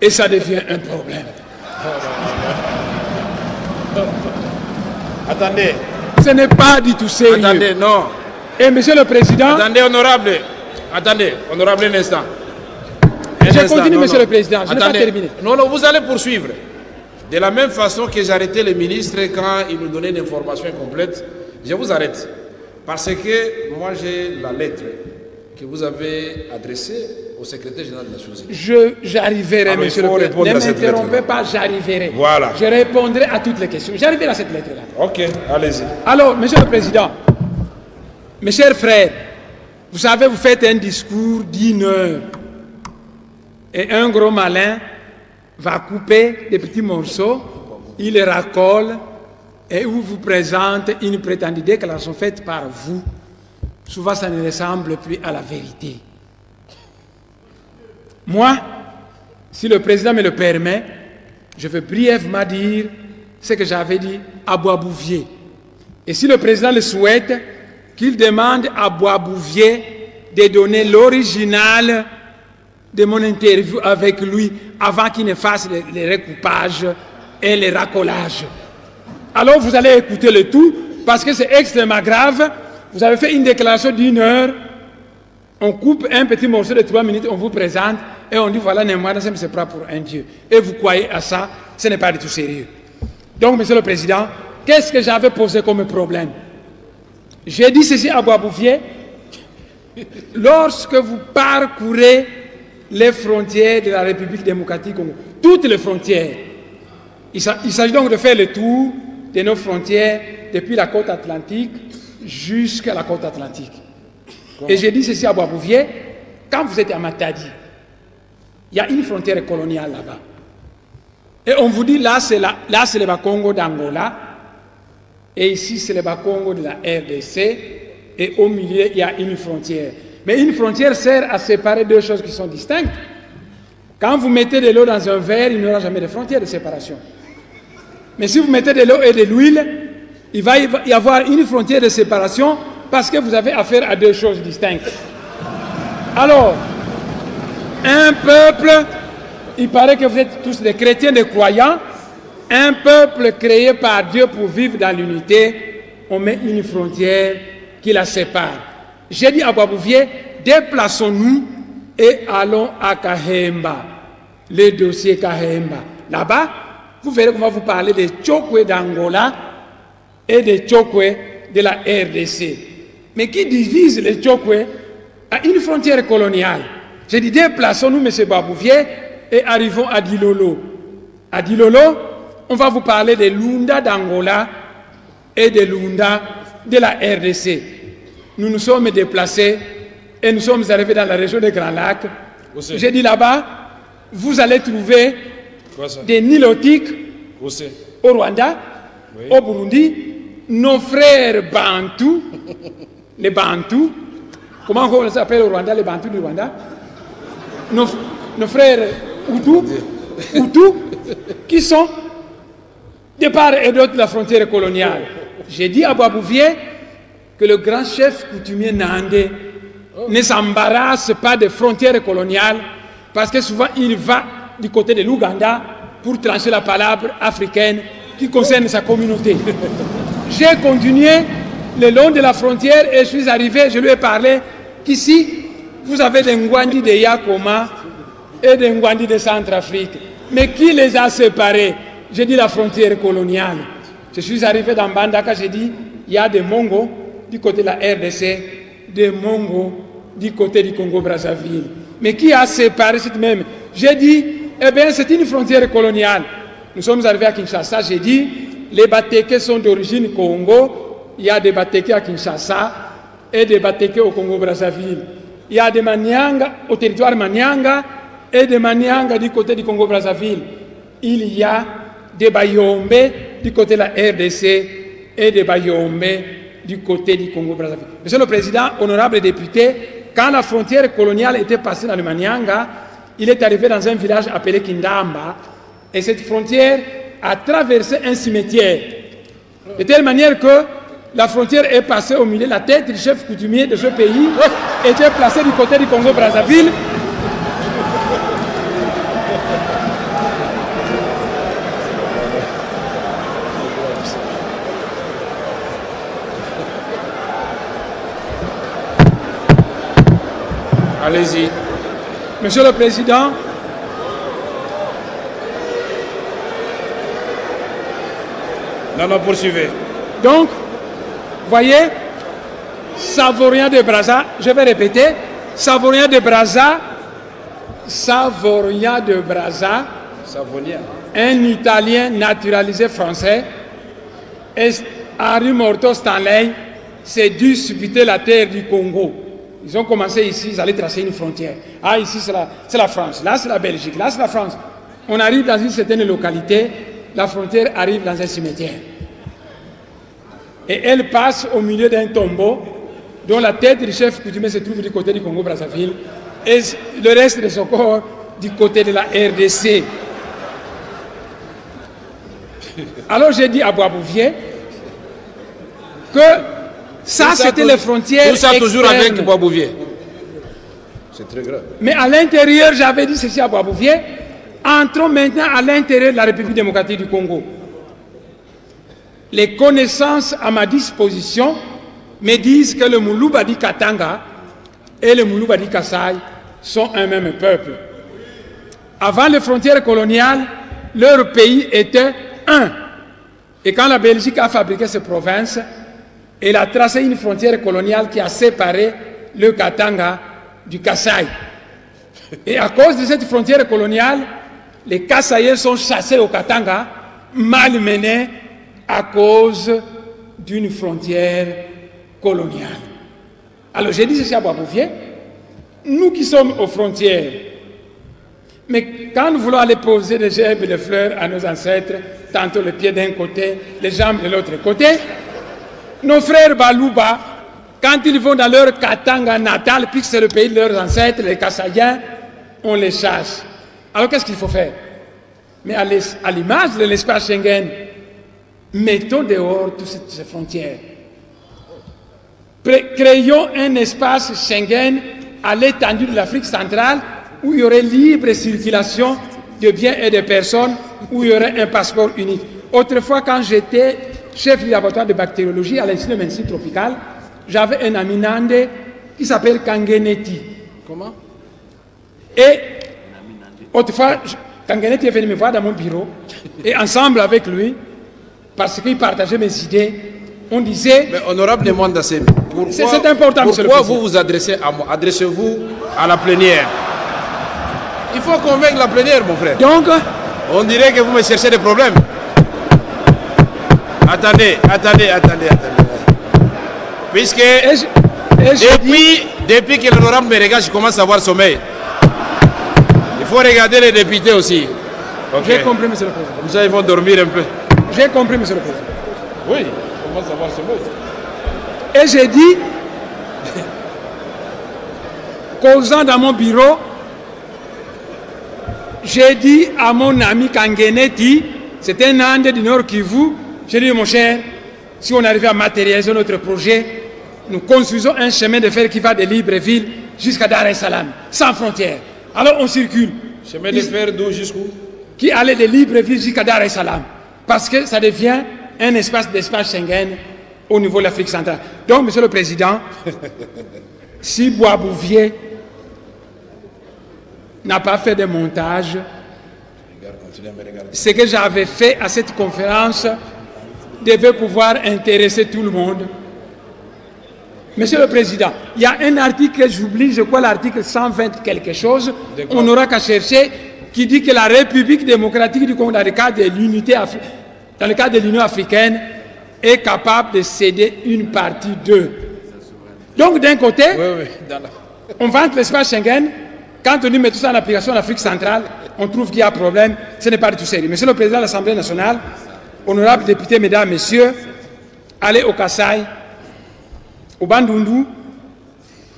et ça devient un problème. Attendez. Ce n'est pas du tout sérieux. Attendez, non. Et Monsieur le Président... Attendez, honorable. Attendez, honorable, un instant. Je continue, Monsieur le Président. Je n'ai pas terminé. Non, non, vous allez poursuivre. De la même façon que j'arrêtais les ministres quand ils nous donnaient une information incomplète, je vous arrête. Parce que moi, j'ai la lettre que vous avez adressée au secrétaire général des Nations Unies. J'arriverai, Monsieur le Président. Ne m'interrompez pas, j'arriverai. Voilà. Je répondrai à toutes les questions. J'arriverai à cette lettre-là. Ok, allez-y. Alors, Monsieur le Président, mes chers frères, vous savez, vous faites un discours d'1 heure. Et un gros malin va couper des petits morceaux, il les racole et vous présente une prétendue déclaration faite par vous. Souvent, ça ne ressemble plus à la vérité. Moi, si le président me le permet, je vais brièvement dire ce que j'avais dit à Boisbouvier. Et si le président le souhaite, qu'il demande à Boisbouvier de donner l'original de mon interview avec lui avant qu'il ne fasse les recoupages et les racolages. Alors vous allez écouter le tout parce que c'est extrêmement grave. Vous avez fait une déclaration d'1 heure, on coupe un petit morceau de 3 minutes, on vous présente et on dit voilà, Nemwanda Semi se prend pour un dieu. Et vous croyez à ça, ce n'est pas du tout sérieux. Donc, Monsieur le Président, qu'est-ce que j'avais posé comme problème? J'ai dit ceci à Boisbouvier, lorsque vous parcourez les frontières de la République démocratique Congo, toutes les frontières. Il s'agit donc de faire le tour de nos frontières depuis la côte atlantique jusqu'à la côte atlantique. Et j'ai dit ceci à Boisbouvier, quand vous êtes à Matadi, il y a une frontière coloniale là-bas. Et on vous dit, là c'est le Bas-Congo d'Angola, et ici c'est le Bas-Congo de la RDC, et au milieu il y a une frontière. Mais une frontière sert à séparer deux choses qui sont distinctes. Quand vous mettez de l'eau dans un verre, il n'y aura jamais de frontière de séparation. Mais si vous mettez de l'eau et de l'huile, il va y avoir une frontière de séparation parce que vous avez affaire à deux choses distinctes. Alors, un peuple, il paraît que vous êtes tous des chrétiens, des croyants, un peuple créé par Dieu pour vivre dans l'unité, on met une frontière qui la sépare. J'ai dit à Boisbouvier, déplaçons-nous et allons à Kahemba, le dossier Kahemba. Là-bas, vous verrez qu'on va vous parler des Tchokwe d'Angola et des Tchokwe de la RDC. Mais qui divise les Tchokwe à une frontière coloniale? J'ai dit, déplaçons-nous, M. Boisbouvier, et arrivons à Dilolo. À Dilolo, on va vous parler des Lunda d'Angola et des Lunda de la RDC. Nous nous sommes déplacés et nous sommes arrivés dans la région des Grands Lacs. J'ai dit là-bas, vous allez trouver des Nilotiques au Rwanda, au Burundi, nos frères Bantous, les Bantous, comment on les appelle au Rwanda, les Bantous du Rwanda, nos frères Hutus, qui sont de part et d'autre de la frontière coloniale. J'ai dit à Boisbouvier que le grand chef coutumier Nandé ne s'embarrasse pas des frontières coloniales parce que souvent il va du côté de l'Ouganda pour trancher la palabre africaine qui concerne sa communauté. J'ai continué le long de la frontière et je suis arrivé, je lui ai parlé qu'ici, vous avez des Ngwandi de Yakoma et des Ngwandi de Centrafrique. Mais qui les a séparés? J'ai dit la frontière coloniale. Je suis arrivé dans Bandaka, j'ai dit, il y a des Mongos du côté de la RDC, des Mongos du côté du Congo-Brazzaville. Mais qui a séparé cette même? J'ai dit, eh bien, c'est une frontière coloniale. Nous sommes arrivés à Kinshasa, j'ai dit, les Batékés sont d'origine Congo, il y a des Batékés à Kinshasa et des Batékés au Congo-Brazzaville. Il y a des Manianga au territoire Manianga et des Manianga du côté du Congo-Brazzaville. Il y a des Bayombe du côté de la RDC et des Bayombe du côté du Congo-Brazzaville. Monsieur le Président, honorable député, quand la frontière coloniale était passée dans le Manianga, il est arrivé dans un village appelé Kindamba et cette frontière a traversé un cimetière. De telle manière que la frontière est passée au milieu, la tête du chef coutumier de ce pays était placée du côté du Congo-Brazzaville. Allez-y. Monsieur le Président, non, poursuivez. Donc, voyez, Savorien de Brazza, je vais répéter, Savorien de Brazza, un Italien naturalisé français, et Henri Morto Stanley s'est disputé la terre du Congo. Ils ont commencé ici, ils allaient tracer une frontière. Ah, ici c'est la France, là c'est la Belgique, là c'est la France. On arrive dans une certaine localité, la frontière arrive dans un cimetière. Et elle passe au milieu d'un tombeau dont la tête du chef coutumier se trouve du côté du Congo-Brazzaville et le reste de son corps du côté de la RDC. Alors j'ai dit à Boisbouvier que ça c'était les frontières tout ça externes. Toujours avec Boisbouvier. C'est très grave. Mais à l'intérieur, j'avais dit ceci à Boisbouvier, entrons maintenant à l'intérieur de la République démocratique du Congo. Les connaissances à ma disposition me disent que le Moulou-Badi Katanga et le Moulou-Badi Kassai sont un même peuple. Avant les frontières coloniales, leur pays était un. Et quand la Belgique a fabriqué ces provinces, elle a tracé une frontière coloniale qui a séparé le Katanga du Kassai. Et à cause de cette frontière coloniale, les Kassaïens sont chassés au Katanga, malmenés à cause d'une frontière coloniale. Alors j'ai dit ceci à Boisbouvier, nous qui sommes aux frontières, Mais quand nous voulons aller poser des gerbes et des fleurs à nos ancêtres, tantôt les pieds d'un côté, les jambes de l'autre côté, nos frères Balouba, quand ils vont dans leur Katanga natal, puisque c'est le pays de leurs ancêtres, les Kassaïens, on les chasse. Alors qu'est-ce qu'il faut faire? Mais à l'image de l'espace Schengen, mettons dehors toutes ces frontières. Créons un espace Schengen à l'étendue de l'Afrique centrale où il y aurait libre circulation de biens et de personnes, où il y aurait un passeport unique. Autrefois, quand j'étais chef du laboratoire de bactériologie à l'Institut de médecine tropicale, j'avais un ami nandé qui s'appelle Kangeneti. Comment? Et autrefois, Kangeneti est venu me voir dans mon bureau, et ensemble avec lui, parce qu'il partageait mes idées, on disait... Mais honorable demande assez. C'est important, monsieur le président. Pourquoi vous vous adressez à moi? Adressez-vous à la plénière. Il faut convaincre la plénière, mon frère. Donc, on dirait que vous me cherchez des problèmes. Attendez. Puisque depuis que l'honorable me regarde, je commence à avoir sommeil. Il faut regarder les députés aussi. Okay. J'ai compris, monsieur le président. Comme ça, ils vont dormir un peu. J'ai compris, monsieur le président. Oui, je commence à avoir sommeil. Et j'ai dit, causant dans mon bureau, j'ai dit à mon ami Kangeneti, c'est un Ande du Nord Kivu, j'ai dit, mon cher, si on arrive à matérialiser notre projet, nous construisons un chemin de fer qui va de Libreville jusqu'à Dar es Salaam, sans frontières. Alors on circule. Chemin de fer d'où jusqu'où? Qui allait de Libreville jusqu'à Dar es Salaam. Parce que ça devient un espace Schengen au niveau de l'Afrique centrale. Donc, monsieur le président, si Boisbouvier n'a pas fait de montage, ce que j'avais fait à cette conférence devait pouvoir intéresser tout le monde. Monsieur le Président, il y a un article que j'oublie, je crois l'article 120 quelque chose, on n'aura qu'à chercher, qui dit que la République démocratique du Congo, dans le cadre de l'Union africaine, est capable de céder une partie d'eux. Donc d'un côté, on vante l'espace Schengen, quand on dit met tout ça en application en Afrique centrale, on trouve qu'il y a un problème, ce n'est pas du tout sérieux. Monsieur le Président de l'Assemblée nationale, honorables députés, mesdames, messieurs, allez au Kasaï, au Bandundu,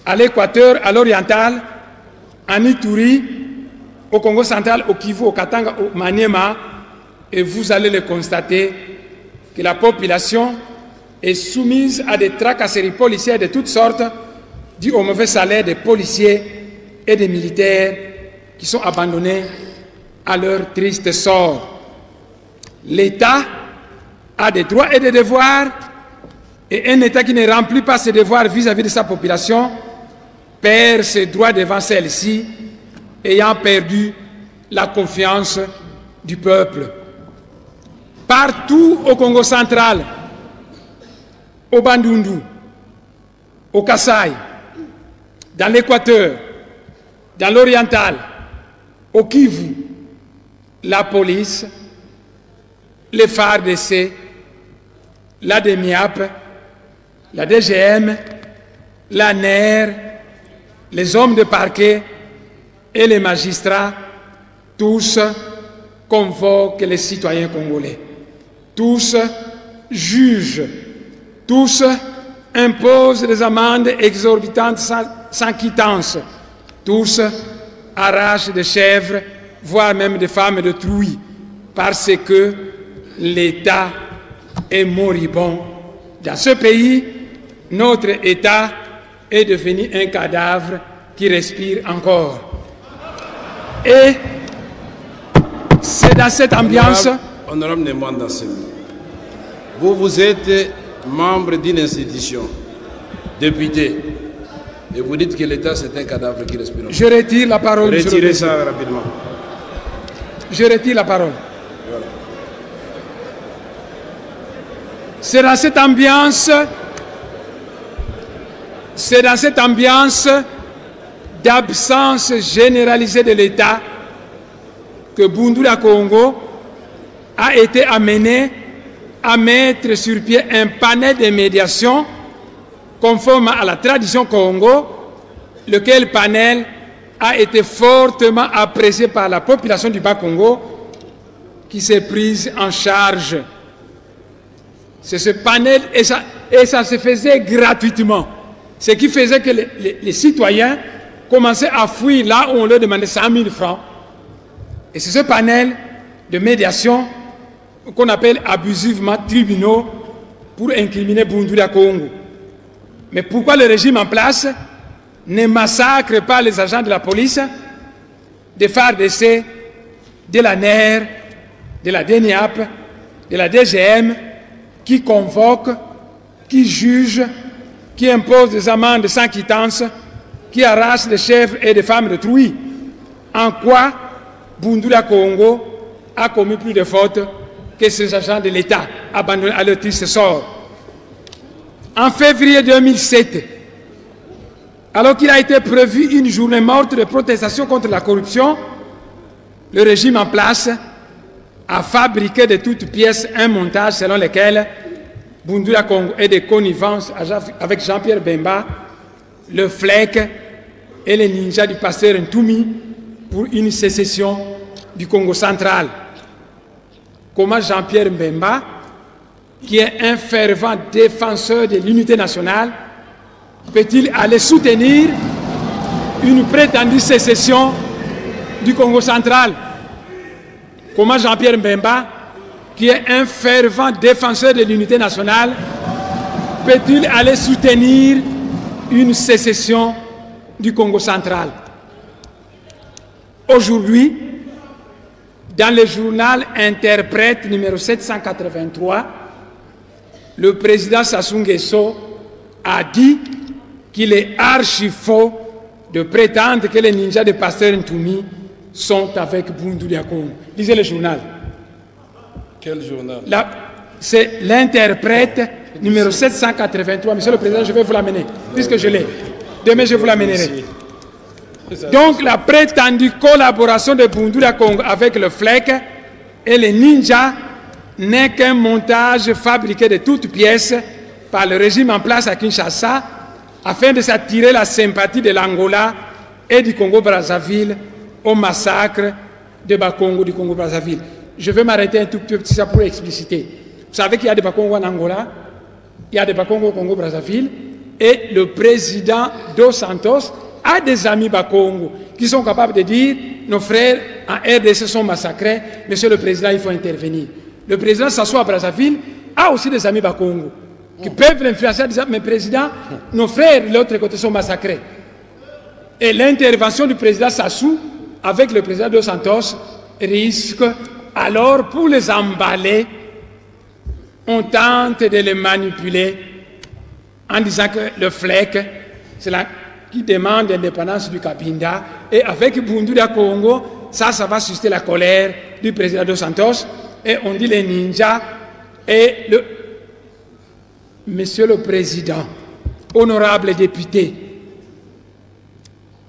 à l'Équateur, à l'Oriental, en Ituri, au Congo central, au Kivu, au Katanga, au Maniema, et vous allez le constater que la population est soumise à des tracasseries policières de toutes sortes, dues au mauvais salaire des policiers et des militaires qui sont abandonnés à leur triste sort. L'État a des droits et des devoirs, et un État qui ne remplit pas ses devoirs vis-à-vis de sa population perd ses droits devant celle-ci, ayant perdu la confiance du peuple. Partout au Congo central, au Bandundu, au Kasaï, dans l'Équateur, dans l'Oriental, au Kivu, la police, les FARDC, la DEMIAP, la DGM, la NER, les hommes de parquet et les magistrats, tous convoquent les citoyens congolais. Tous jugent, tous imposent des amendes exorbitantes sans quittance, tous arrachent des chèvres, voire même des femmes de trouille, parce que l'État est moribond. Dans ce pays, notre État est devenu un cadavre qui respire encore. Et c'est dans cette ambiance... Honorable Nemanda Semi, vous êtes membre d'une institution, député, et vous dites que l'État c'est un cadavre qui respire encore. Je retire la parole. Retirez ça rapidement. Je retire la parole. Voilà. C'est dans cette ambiance d'absence généralisée de l'État que Bundula Congo a été amené à mettre sur pied un panel de médiation conforme à la tradition Congo, lequel panel a été fortement appréciée par la population du Bas-Congo qui s'est prise en charge. C'est ce panel, et ça se faisait gratuitement. Ce qui faisait que les citoyens commençaient à fuir là où on leur demandait 100 000 francs. Et c'est ce panel de médiation qu'on appelle abusivement tribunaux pour incriminer Bundula Congo. Mais pourquoi le régime en place ne massacre pas les agents de la police, des FARDC, de la NER, de la DENIAP, de la DGM, qui convoquent, qui jugent, qui imposent des amendes sans quittance, qui arrachent des chèvres et des femmes d'autrui? En quoi Bundula Congo a commis plus de fautes que ces agents de l'État abandonnés à leur triste sort? En février 2007, alors qu'il a été prévu une journée morte de protestation contre la corruption, le régime en place a fabriqué de toutes pièces un montage selon lequel Bundula Congo est de connivence avec Jean-Pierre Bemba, le FLEC et les ninjas du pasteur Ntoumi pour une sécession du Congo central. Comment Jean-Pierre Bemba, qui est un fervent défenseur de l'unité nationale, peut-il aller soutenir une prétendue sécession du Congo central? Comment Jean-Pierre Bemba, qui est un fervent défenseur de l'unité nationale, peut-il aller soutenir une sécession du Congo central? Aujourd'hui, dans le journal Interprète numéro 783, le président Sassou Nguesso a dit qu'il est archi faux de prétendre que les ninjas de Pasteur Ntoumi sont avec Bundula Congo. Lisez le journal. Quel journal? C'est l'Interprète numéro 783. Monsieur le Président, je vais vous l'amener, puisque je l'ai. Demain, je vous l'amènerai. Donc, la prétendue collaboration de Bundula Congo avec le FLEC et les ninjas n'est qu'un montage fabriqué de toutes pièces par le régime en place à Kinshasa afin de s'attirer la sympathie de l'Angola et du Congo-Brazzaville au massacre de Bakongo du Congo-Brazzaville. Je vais m'arrêter un tout petit peu pour expliciter. Vous savez qu'il y a des Bakongo en Angola, il y a des Bakongo au Congo-Brazzaville, et le président Dos Santos a des amis Bakongo qui sont capables de dire nos frères en RDC sont massacrés, monsieur le président, il faut intervenir. Le président s'assoit à Brazzaville, a aussi des amis Bakongo qui peuvent l'influencer en disant mais président, nos frères de l'autre côté sont massacrés. Et l'intervention du président Sassou avec le président Dos Santos risque alors, pour les emballer, on tente de les manipuler en disant que le FLEC, c'est là qui demande l'indépendance du Cabinda, et avec Bundula Congo, ça va susciter la colère du président Dos Santos, et on dit les ninjas, et le... Monsieur le Président, honorables députés,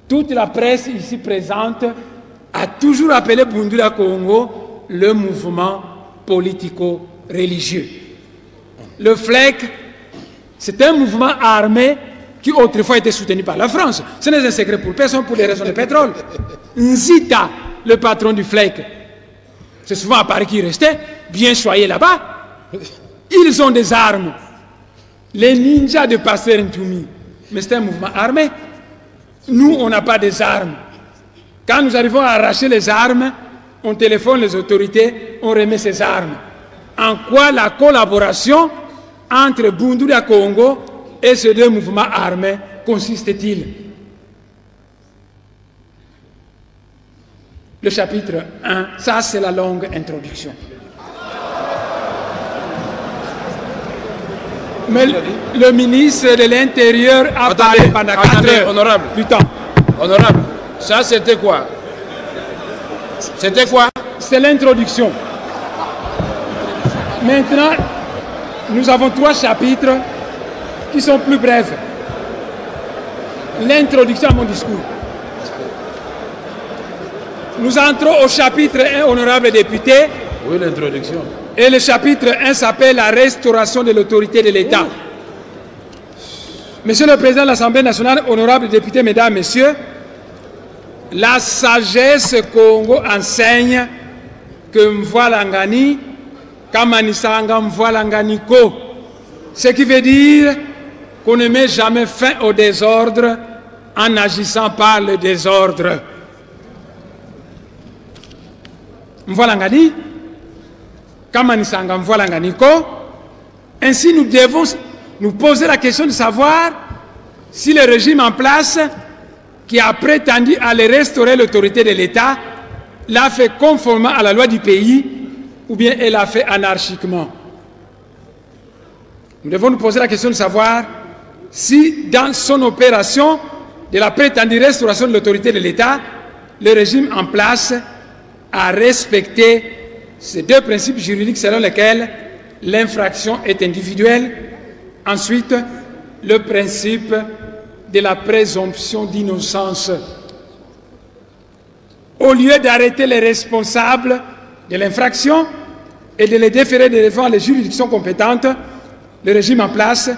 toute la presse ici présente a toujours appelé Bundula Congo le mouvement politico-religieux. Le FLEC, c'est un mouvement armé qui autrefois était soutenu par la France. Ce n'est un secret pour personne pour les raisons de pétrole. Nzita, le patron du FLEC, c'est souvent à Paris qu'il restait, bien choyé là-bas. Ils ont des armes. Les ninjas de Pasteur Ntoumi. Mais c'est un mouvement armé. Nous, on n'a pas des armes. Quand nous arrivons à arracher les armes, on téléphone les autorités, on remet ces armes. En quoi la collaboration entre Bundula Congo et ces deux mouvements armés consiste-t-il? Le chapitre 1, ça c'est la longue introduction. Mais le ministre de l'Intérieur a parlé pendant 4 heures honorable, du temps. Honorable, ça c'était quoi? C'était quoi? C'est l'introduction. Maintenant, nous avons 3 chapitres qui sont plus brefs. L'introduction à mon discours. Nous entrons au chapitre 1, honorable député. Oui, l'introduction. Et le chapitre 1 s'appelle la restauration de l'autorité de l'État. Monsieur le Président de l'Assemblée nationale, honorables députés, mesdames, messieurs, La sagesse Congo enseigne que Mvoilangani, Kamanisanga Mvoilangani Ko. Ce qui veut dire qu'on ne met jamais fin au désordre en agissant par le désordre. Mvoilangani, Kamanisanga Mvoilangani Ko. Ainsi, nous devons nous poser la question de savoir si le régime en place qui a prétendu aller restaurer l'autorité de l'État l'a fait conformément à la loi du pays ou bien elle l'a fait anarchiquement. Nous devons nous poser la question de savoir si dans son opération de la prétendue restauration de l'autorité de l'État, le régime en place a respecté ces deux principes juridiques selon lesquels l'infraction est individuelle. Ensuite, le principe de la présomption d'innocence. Au lieu d'arrêter les responsables de l'infraction et de les déférer devant les juridictions compétentes, le régime en place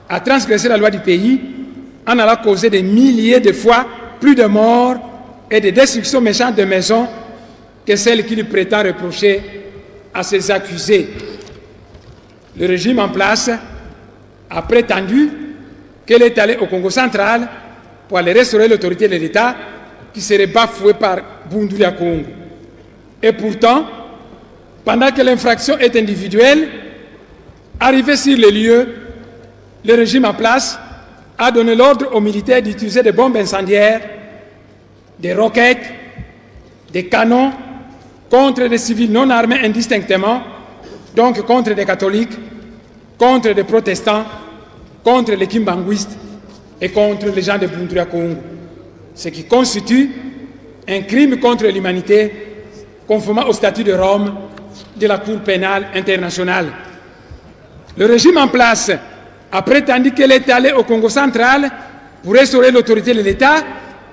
a transgressé la loi du pays en allant causer des milliers de fois plus de morts et de destructions méchantes de maisons que celles qu'il prétend reprocher à ses accusés. Le régime en place a prétendu qu'elle est allée au Congo central pour aller restaurer l'autorité de l'État qui serait bafouée par Bundouya Congo. Et pourtant, pendant que l'infraction est individuelle, arrivé sur les lieux, le régime en place a donné l'ordre aux militaires d'utiliser des bombes incendiaires, des roquettes, des canons contre des civils non armés indistinctement, donc contre des catholiques, contre des protestants, contre les kimbanguistes et contre les gens de Bundouya Congo, ce qui constitue un crime contre l'humanité conformément au statut de Rome de la Cour pénale internationale. Le régime en place a prétendu qu'elle est allée au Congo central pour restaurer l'autorité de l'État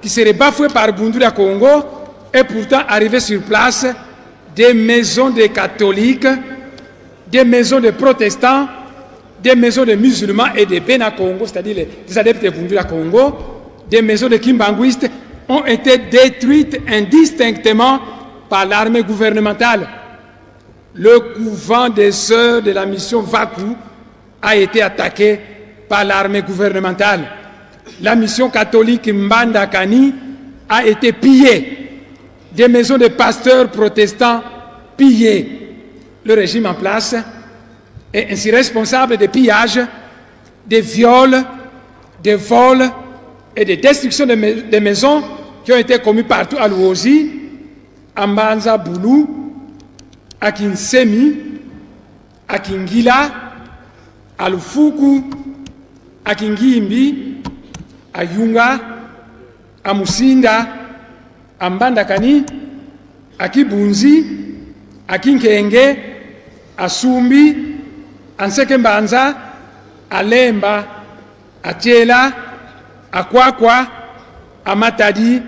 qui serait bafouée par Bundouya Congo et pourtant arrivé sur place des maisons de catholiques, des maisons de protestants, des maisons de musulmans et de Bena Congo, c'est-à-dire les adeptes de Bundouya Congo, des maisons de kimbanguistes ont été détruites indistinctement par l'armée gouvernementale. Le couvent des sœurs de la mission Vakou a été attaqué par l'armée gouvernementale. La mission catholique Mbandakani a été pillée. Des maisons de pasteurs protestants pillées. Le régime en place est ainsi responsable des pillages, des viols, des vols et des destructions de maisons qui ont été commis partout à Luozi, à Mbanza Boulou, à Kinsemi, à Kingila, à Lufuku, à Kingimbi, à Yunga, à Musinda, à Mbandakani, à Kibunzi, à Kinkenge, à Sumbi, à Nsekembanza, à Lemba, à Tiela, à Kwakwa, à Matadi,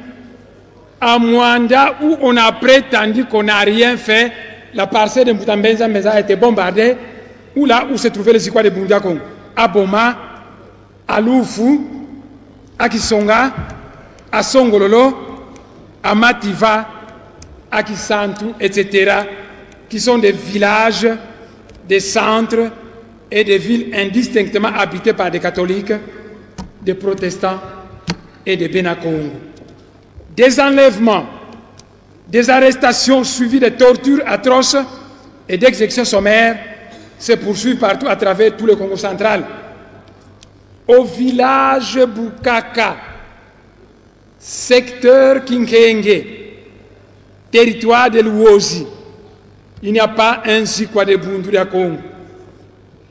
à Mwanda, où on a prétendu qu'on n'a rien fait. La parcelle de Mbutambenza a été bombardée, ou là où se trouvaient les Ikwa de Bundouya Congo, à Boma, à Lufu, à Kisonga, à Songololo, à Mativa, à Kisantu, etc., qui sont des villages, des centres et des villes indistinctement habitées par des catholiques, des protestants et des Bena Congo. Des enlèvements, des arrestations suivies de tortures atroces et d'exécutions sommaires se poursuivent partout à travers tout le Congo central. Au village Bukaka, secteur Kinkenge, territoire de Luozi, il n'y a pas un Zikwa de Bundouya Congo.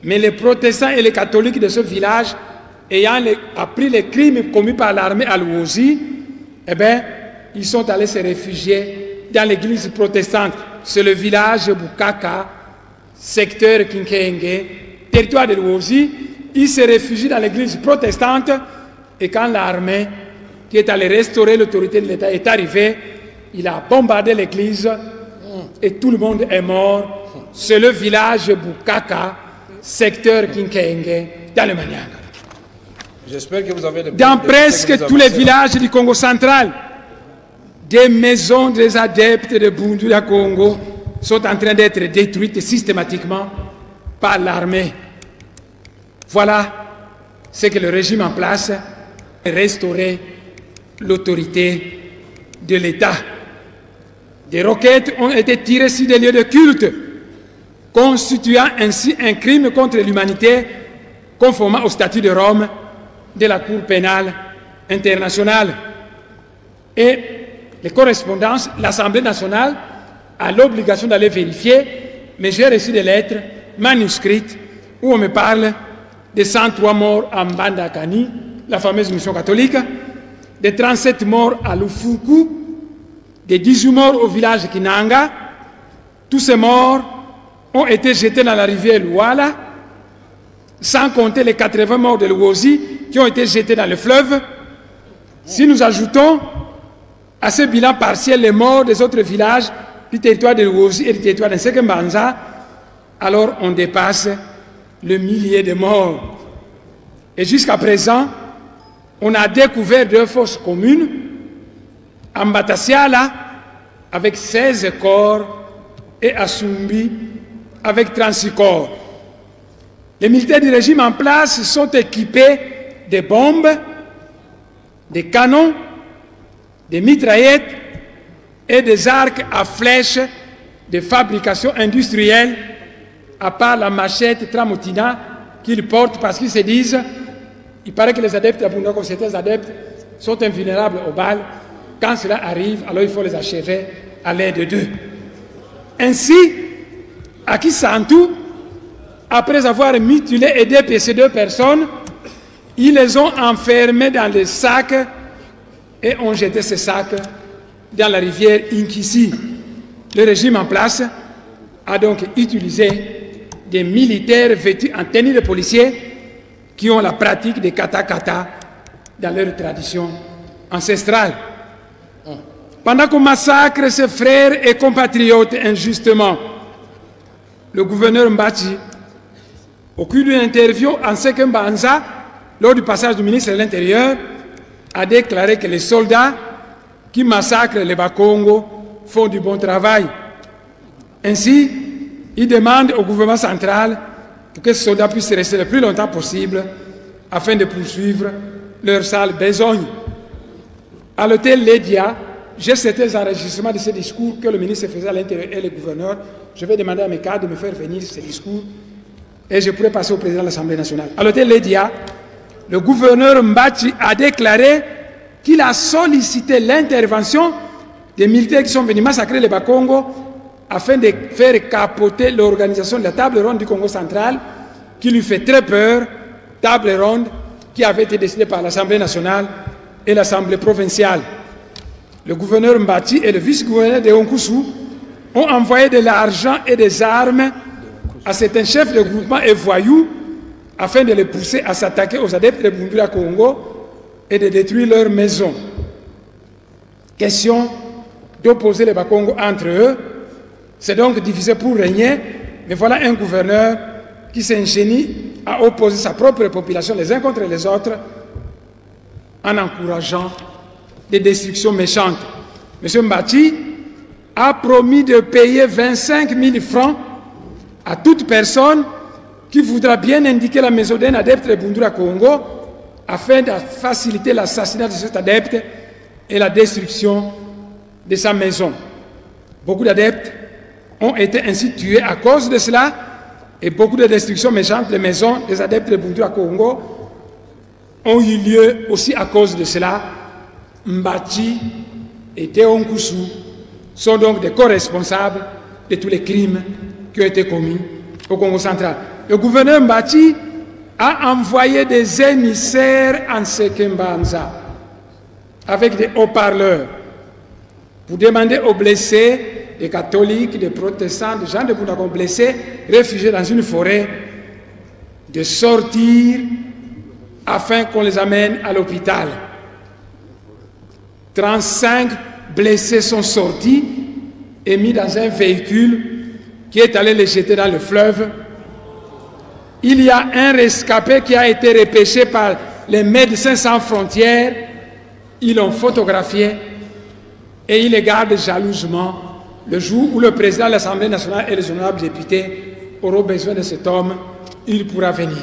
Mais les protestants et les catholiques de ce village, ayant appris les crimes commis par l'armée à Luozi, eh bien, ils sont allés se réfugier dans l'église protestante. C'est le village Bukaka, secteur Kinkenge, territoire de Luozi. Ils se réfugient dans l'église protestante et quand l'armée qui est allée restaurer l'autorité de l'État est arrivée, il a bombardé l'église et tout le monde est mort. C'est le village Bukaka, secteur Kinkenge, dans le Manianga. J'espère que vous avez Dans presque tous les villages du Congo central, des maisons des adeptes de Bundula Congo sont en train d'être détruites systématiquement par l'armée. Voilà ce que le régime en place a restauré l'autorité de l'État. Des roquettes ont été tirées sur des lieux de culte, constituant ainsi un crime contre l'humanité conformément au statut de Rome de la Cour pénale internationale. Et les correspondances, l'Assemblée nationale a l'obligation d'aller vérifier, mais j'ai reçu des lettres manuscrites où on me parle de 103 morts en Bandakani, la fameuse mission catholique, de 37 morts à Lufuku, de 18 morts au village Kinanga. Tous ces morts ont été jetés dans la rivière Luala, sans compter les 80 morts de Luozi qui ont été jetés dans le fleuve. Si nous ajoutons à ce bilan partiel les morts des autres villages du territoire de Luozi et du territoire de Sekembanza, alors on dépasse le millier de morts. Et jusqu'à présent, on a découvert 2 fosses communes, à Mbatasiala avec 16 corps et à Sumbi avec 36 corps. Les militaires du régime en place sont équipés de bombes, des canons, des mitraillettes et des arcs à flèches de fabrication industrielle, à part la machette Tramutina qu'ils portent parce qu'ils se disent, il paraît que les adeptes d'Abunda, comme certains adeptes, sont invulnérables aux balles. Quand cela arrive, alors il faut les achever à l'aide d'eux. Ainsi, à Kisantu, après avoir mutilé et dépecé 2 personnes, ils les ont enfermés dans les sacs et ont jeté ces sacs dans la rivière Inkisi. Le régime en place a donc utilisé des militaires vêtus en tenue de policiers qui ont la pratique des kata-kata dans leur tradition ancestrale. Pendant qu'on massacre ses frères et compatriotes injustement, le gouverneur Mbachi, au cours d'une interview en Sekembanza, lors du passage du ministre de l'Intérieur, a déclaré que les soldats qui massacrent les Bakongo font du bon travail. Ainsi, il demande au gouvernement central que ces soldats puissent rester le plus longtemps possible afin de poursuivre leur sale besogne. À l'hôtel Lédia, j'ai certains enregistrements de ces discours que le ministre faisait à l'Intérieur et le gouverneur. Je vais demander à mes cadres de me faire venir ces discours et je pourrai passer au président de l'Assemblée nationale. À l'hôtel Lédia, le gouverneur Mbachi a déclaré qu'il a sollicité l'intervention des militaires qui sont venus massacrer les Bakongo afin de faire capoter l'organisation de la table ronde du Congo central qui lui fait très peur, table ronde qui avait été décidée par l'Assemblée nationale et l'Assemblée provinciale. Le gouverneur Mbachi et le vice-gouverneur de Onkusu ont envoyé de l'argent et des armes à certains chefs de groupement et voyous afin de les pousser à s'attaquer aux adeptes de Bundula Congo et de détruire leurs maisons. Question d'opposer les Bakongo entre eux, c'est donc divisé pour régner, mais voilà un gouverneur qui s'ingénie à opposer sa propre population les uns contre les autres en encourageant des destructions méchantes. M. Mbachi a promis de payer 25 000 francs à toute personne qui voudra bien indiquer la maison d'un adepte de Bundula Congo afin de faciliter l'assassinat de cet adepte et la destruction de sa maison. Beaucoup d'adeptes ont été ainsi tués à cause de cela et beaucoup de destructions méchantes des maisons des adeptes de Bundula Congo ont eu lieu aussi à cause de cela. Mbachi et Teonkusu sont donc des co-responsables de tous les crimes qui ont été commis au Congo central. Le gouverneur Mbachi a envoyé des émissaires en Sekembanza avec des haut-parleurs pour demander aux blessés, des catholiques, des protestants, des gens de Bundula Congo blessés, réfugiés dans une forêt, de sortir afin qu'on les amène à l'hôpital. 35 blessés sont sortis et mis dans un véhicule qui est allé les jeter dans le fleuve. Il y a un rescapé qui a été repêché par les Médecins sans frontières. Ils l'ont photographié et il les garde jalousement le jour où le président de l'Assemblée nationale et les honorables députés auront besoin de cet homme, il pourra venir.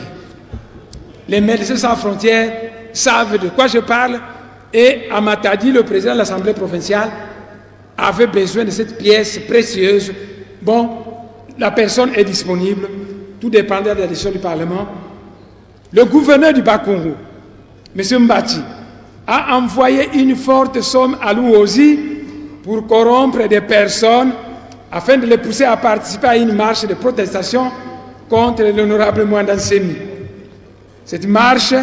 Les Médecins sans frontières savent de quoi je parle et à Matadi, le président de l'Assemblée provinciale avait besoin de cette pièce précieuse. Bon, la personne est disponible, tout dépendant de la décision du Parlement. Le gouverneur du Bas-Congo, M. Mbati, a envoyé une forte somme à Louosi pour corrompre des personnes afin de les pousser à participer à une marche de protestation contre l'honorable Mwanda Nsemi. Cette marche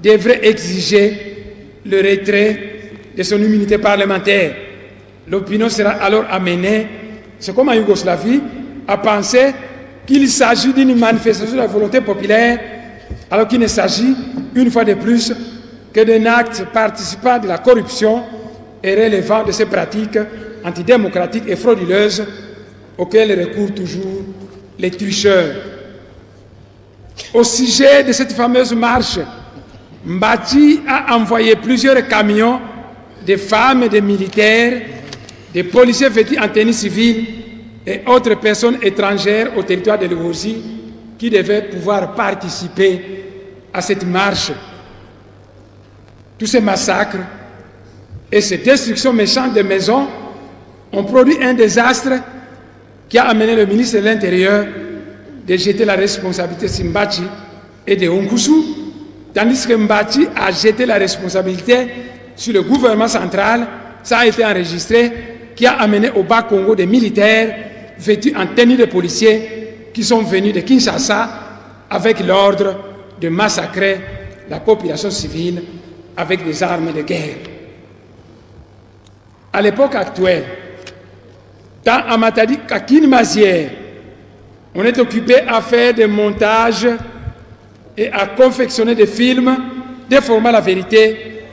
devrait exiger le retrait de son immunité parlementaire. L'opinion sera alors amenée, c'est comme en Yougoslavie, à penser qu'il s'agit d'une manifestation de la volonté populaire, alors qu'il ne s'agit, une fois de plus, que d'un acte participant de la corruption et relevant de ces pratiques antidémocratiques et frauduleuses auxquelles recourent toujours les tricheurs. Au sujet de cette fameuse marche, Mbati a envoyé plusieurs camions de femmes et de militaires, des policiers vêtus en tenue civile et autres personnes étrangères au territoire de Louosi qui devaient pouvoir participer à cette marche. Tous ces massacres et ces destructions méchantes de maisons ont produit un désastre qui a amené le ministre de l'Intérieur de jeter la responsabilité sur Mbati et de Onkusu, tandis que Mbati a jeté la responsabilité sur le gouvernement central. Ça a été enregistré, qui a amené au Bas-Congo des militaires vêtus en tenue de policiers qui sont venus de Kinshasa avec l'ordre de massacrer la population civile avec des armes de guerre. À l'époque actuelle, tant à Matadi qu'à Kinmazière, on est occupé à faire des montages et à confectionner des films déformant la vérité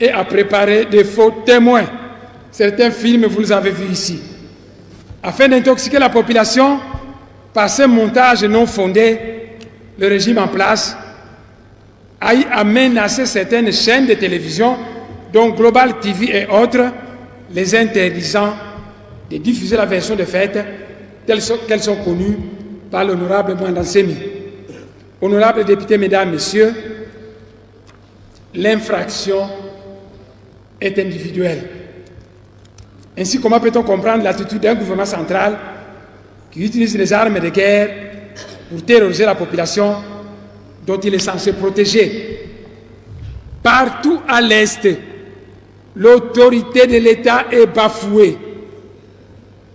et à préparer des faux témoins. Certains films, vous les avez vus ici. Afin d'intoxiquer la population par ces montages non fondés, le régime en place a menacé certaines chaînes de télévision, dont Global TV et autres, les interdisant de diffuser la version de fait telles qu'elles sont connues par l'honorable Mwanda Nsemi. Honorables députés, mesdames, messieurs, l'infraction est individuelle. Ainsi, comment peut-on comprendre l'attitude d'un gouvernement central qui utilise les armes de guerre pour terroriser la population dont il est censé protéger? Partout à l'Est, l'autorité de l'État est bafouée.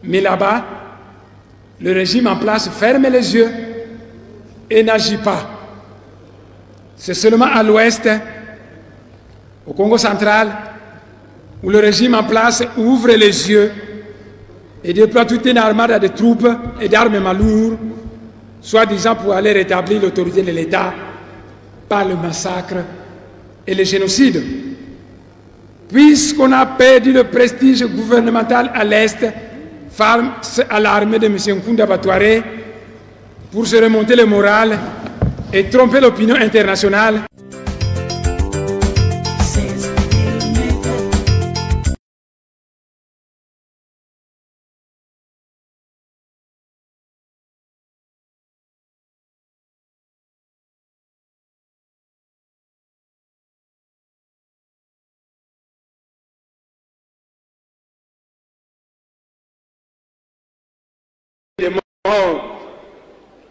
Mais là-bas, le régime en place ferme les yeux et n'agit pas. C'est seulement à l'Ouest, au Congo central, où le régime en place ouvre les yeux et déploie toute une armada de troupes et d'armes lourdes, soi-disant pour aller rétablir l'autorité de l'État par le massacre et le génocide. Puisqu'on a perdu le prestige gouvernemental à l'Est, face à l'armée de M. Nkunda Batouaré, pour se remonter le moral et tromper l'opinion internationale.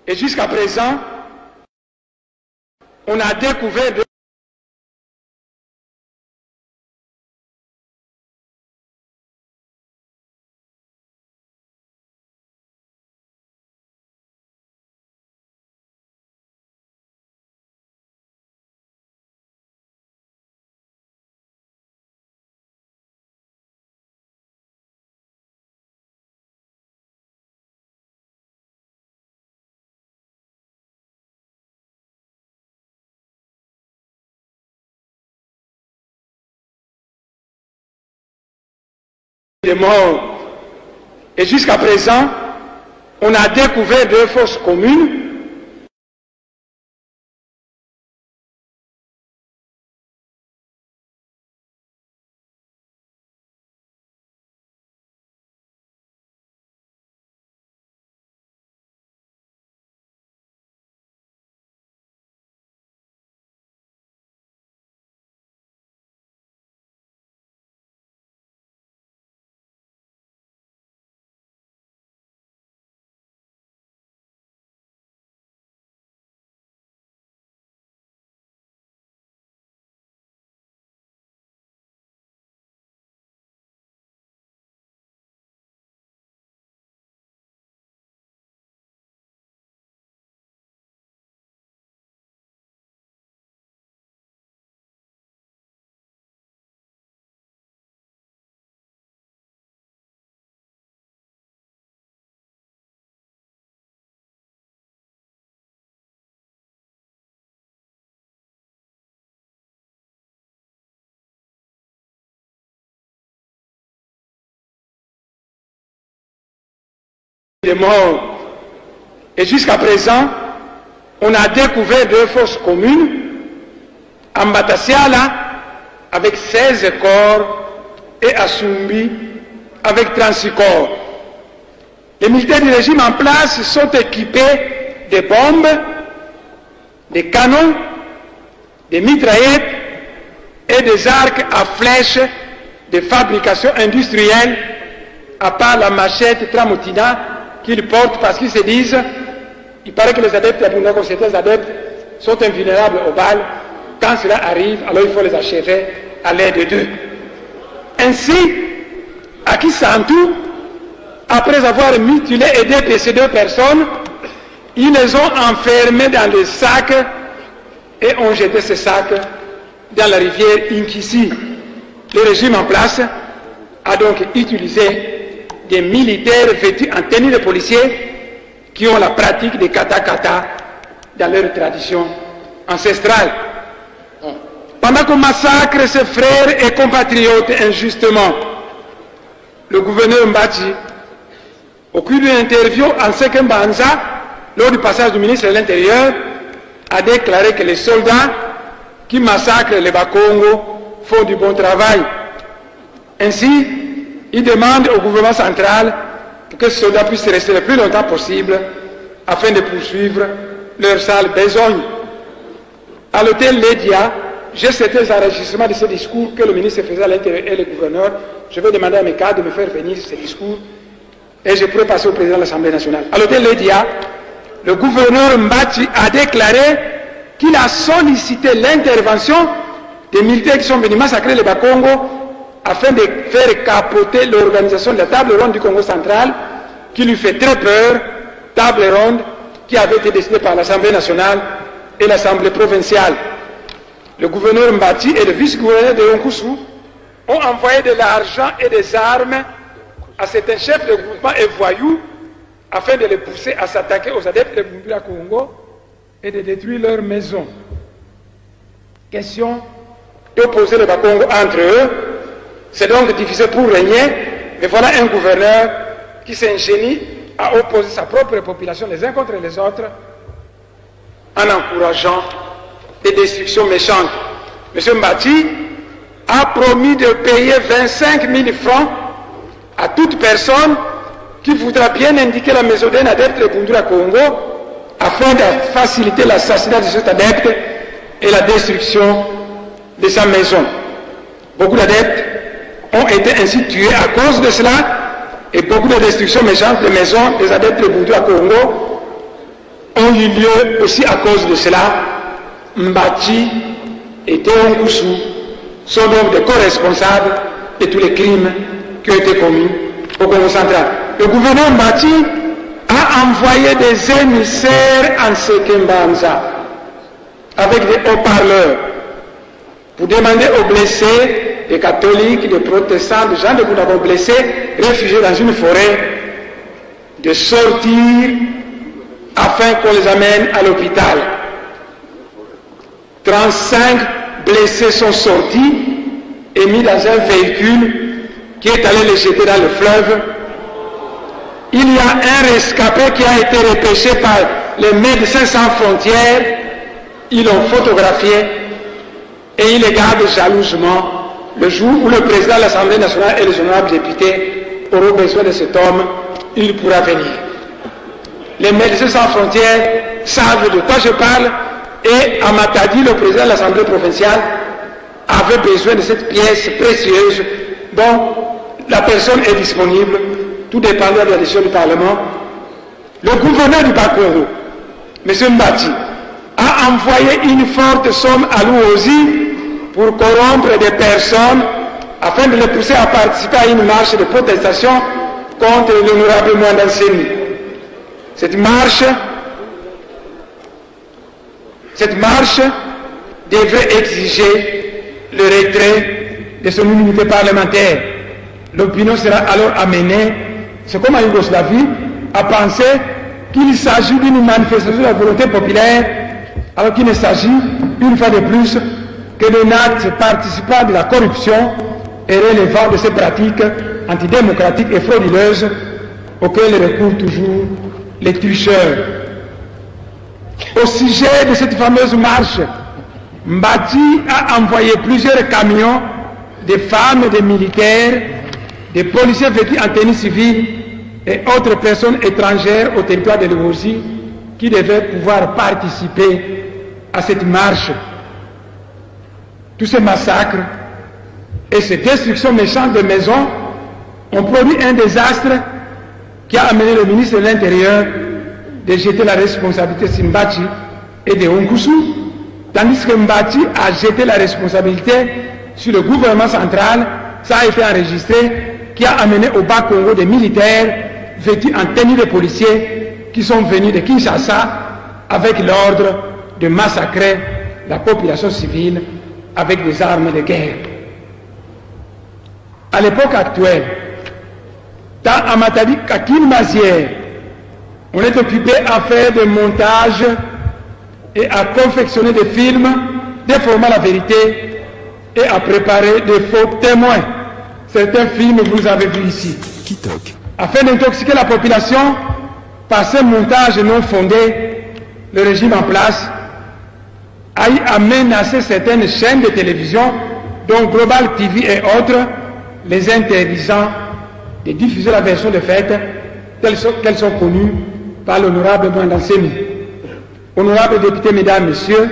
Et jusqu'à présent, on a découvert des morts. Et jusqu'à présent, on a découvert deux fosses communes de morts. Et jusqu'à présent, on a découvert 2 fosses communes, à Mbatassiala avec 16 corps et à Sumbi avec 36 corps. Les militaires du régime en place sont équipés de bombes, des canons, des mitraillettes et des arcs à flèches de fabrication industrielle, à part la machette Tramutina qu'ils portent parce qu'ils se disent, il paraît que les adeptes d'Abunako, certains adeptes, sont invulnérables aux balles. Quand cela arrive, alors il faut les achever à l'aide d'eux. Ainsi, à Kisantou, après avoir mutilé et dépecé 2 personnes, ils les ont enfermés dans des sacs et ont jeté ces sacs dans la rivière Inkisi. Le régime en place a donc utilisé des militaires vêtus en tenue de policiers qui ont la pratique des kata-kata dans leur tradition ancestrale. Pendant qu'on massacre ses frères et compatriotes injustement, le gouverneur Mbati, au cours d'une interview en Sekembanza, lors du passage du ministre de l'Intérieur, a déclaré que les soldats qui massacrent les Bakongo font du bon travail. Ainsi, il demande au gouvernement central que ces soldats puissent rester le plus longtemps possible afin de poursuivre leur sale besogne. À l'hôtel Lédia, j'ai certains enregistrements de ce discours que le ministre faisait à l'Intérieur et le gouverneur. Je vais demander à mes cadres de me faire venir ce discours et je pourrai passer au président de l'Assemblée nationale. À l'hôtel Lédia, le gouverneur Mbati a déclaré qu'il a sollicité l'intervention des militaires qui sont venus massacrer les Bakongo afin de faire capoter l'organisation de la table ronde du Congo central qui lui fait très peur, table ronde qui avait été décidée par l'Assemblée nationale et l'Assemblée provinciale. Le gouverneur Mbati et le vice-gouverneur de Yonkousou ont envoyé de l'argent et des armes à certains chefs de groupement et voyous afin de les pousser à s'attaquer aux adeptes de Bumbira Congo et de détruire leurs maisons. Question d'opposer les Bakongo entre eux, c'est donc difficile pour régner, mais voilà un gouverneur qui s'ingénie à opposer sa propre population les uns contre les autres en encourageant des destructions méchantes. M. Mbati a promis de payer 25 000 francs à toute personne qui voudra bien indiquer la maison d'un adepte de Bumbira Congo afin de faciliter l'assassinat de cet adepte et la destruction de sa maison. Beaucoup d'adeptes ont été ainsi tués à cause de cela et beaucoup de destructions méchantes des maisons des adeptes de Bumbira Congo ont eu lieu aussi à cause de cela. Mbati et Théonkousou sont donc des co-responsables de tous les crimes qui ont été commis au Congo central. Le gouverneur Mbati a envoyé des émissaires en Sekembanza avec des haut-parleurs pour demander aux blessés, des catholiques, des protestants, des gens de Bunago blessés, réfugiés dans une forêt, de sortir afin qu'on les amène à l'hôpital. 35 blessés sont sortis et mis dans un véhicule qui est allé les jeter dans le fleuve. Il y a un rescapé qui a été repêché par les Médecins sans frontières. Ils l'ont photographié et ils les gardent jalousement. Le jour où le président de l'Assemblée nationale et les honorables députés auront besoin de cet homme, il pourra venir. Les Médecins sans frontières savent de quoi je parle. Et à Matadi, le président de l'Assemblée provinciale avait besoin de cette pièce précieuse dont la personne est disponible, tout dépendant de la décision du Parlement. Le gouverneur du Bakongo, M. Mbati, a envoyé une forte somme à l'Ouosi pour corrompre des personnes afin de les pousser à participer à une marche de protestation contre l'honorable Mwanda Nsemi. Cette marche devrait exiger le retrait de son immunité parlementaire. L'opinion sera alors amenée, c'est comme en Yougoslavie, à penser qu'il s'agit d'une manifestation de la volonté populaire, alors qu'il ne s'agit, une fois de plus, que d'un acte participant de la corruption et relevant de ces pratiques antidémocratiques et frauduleuses auxquels recourent toujours les tricheurs. Au sujet de cette fameuse marche, Mbati a envoyé plusieurs camions, des femmes, des militaires, des policiers vêtus en tenue civile et autres personnes étrangères au territoire de Lubumbashi qui devaient pouvoir participer à cette marche. Tous ces massacres et ces destructions méchantes de maisons ont produit un désastre qui a amené le ministre de l'Intérieur de jeter la responsabilité sur Mbati et de Onkusu, tandis que Mbati a jeté la responsabilité sur le gouvernement central. Ça a été enregistré, qui a amené au Bas-Congo des militaires vêtus en tenue de policiers qui sont venus de Kinshasa avec l'ordre de massacrer la population civile avec des armes de guerre. À l'époque actuelle, tant à Matadi qu'à Kinmazière, on est occupé à faire des montages et à confectionner des films déformant la vérité et à préparer des faux témoins. Certains films, vous avez vu ici. Afin d'intoxiquer la population par ces montages non fondés, le régime en place a menacé certaines chaînes de télévision, dont Global TV et autres, les interdisant de diffuser la version de fait qu'elles sont connues par l'honorable Mandansemi. Honorable député, mesdames, messieurs,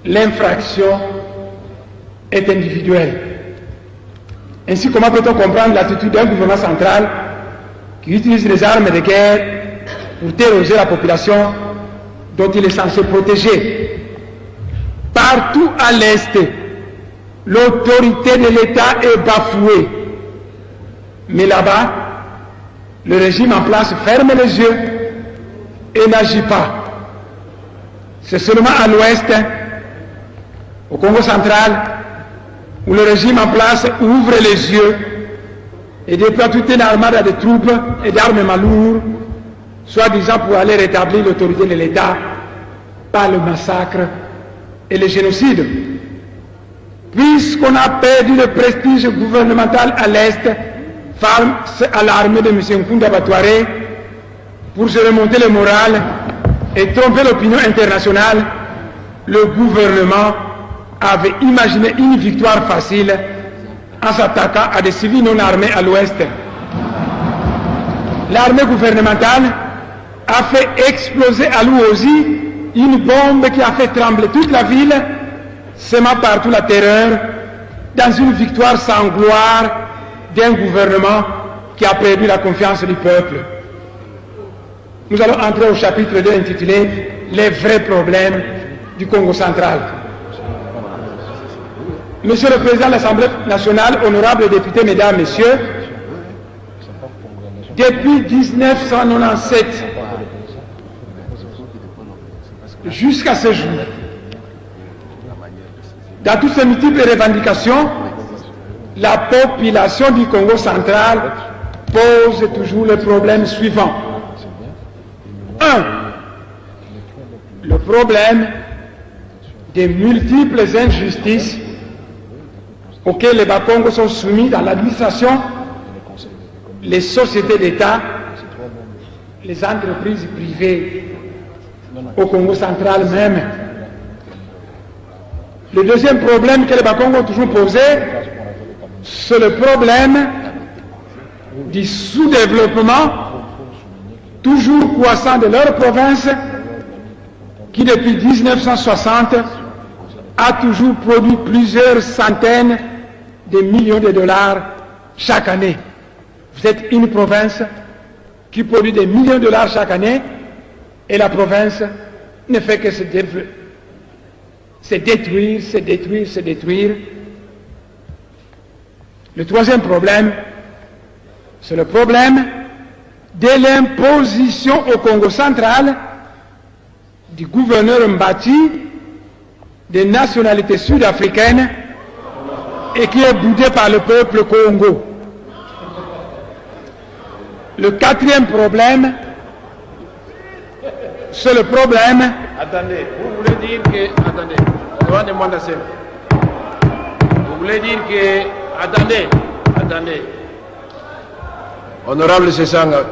l'infraction est individuelle. Ainsi, comment peut-on comprendre l'attitude d'un gouvernement central qui utilise les armes de guerre pour terroriser la population dont il est censé protéger? Partout à l'Est, l'autorité de l'État est bafouée. Mais là-bas, le régime en place ferme les yeux et n'agit pas. C'est seulement à l'Ouest, au Congo central, où le régime en place ouvre les yeux et déploie toute une armada de troupes et d'armements lourds, soi-disant pour aller rétablir l'autorité de l'État par le massacre et le génocide. Puisqu'on a perdu le prestige gouvernemental à l'Est face à l'armée de M. Nkunda Batouaré, pour se remonter le moral et tromper l'opinion internationale, le gouvernement avait imaginé une victoire facile en s'attaquant à des civils non armés à l'Ouest. L'armée gouvernementale a fait exploser à Luozi une bombe qui a fait trembler toute la ville, semant partout la terreur, dans une victoire sans gloire d'un gouvernement qui a perdu la confiance du peuple. Nous allons entrer au chapitre 2 intitulé « Les vrais problèmes du Congo central ». Monsieur le Président de l'Assemblée nationale, honorables députés, mesdames, messieurs, depuis 1997 jusqu'à ce jour, dans toutes ces multiples revendications, la population du Congo central pose toujours le problème suivant. 1. Le problème des multiples injustices auxquelles les Bas-Congos sont soumis dans l'administration, les sociétés d'État, les entreprises privées au Congo central même. Le deuxième problème que les Bas-Congos ont toujours posé, c'est le problème du sous-développement toujours croissant de leur province qui depuis 1960 a toujours produit plusieurs centaines de millions de dollars chaque année. Vous êtes une province qui produit des millions de dollars chaque année et la province ne fait que se détruire. Le troisième problème, c'est le problème de l'imposition au Congo central du gouverneur Mbati des nationalités sud-africaines et qui est boudé par le peuple Congo. Le quatrième problème, c'est le problème... Attendez, vous voulez dire que... Attendez, demandez-moi d'assez. Vous voulez dire que... Attendez. Honorable Sessanga,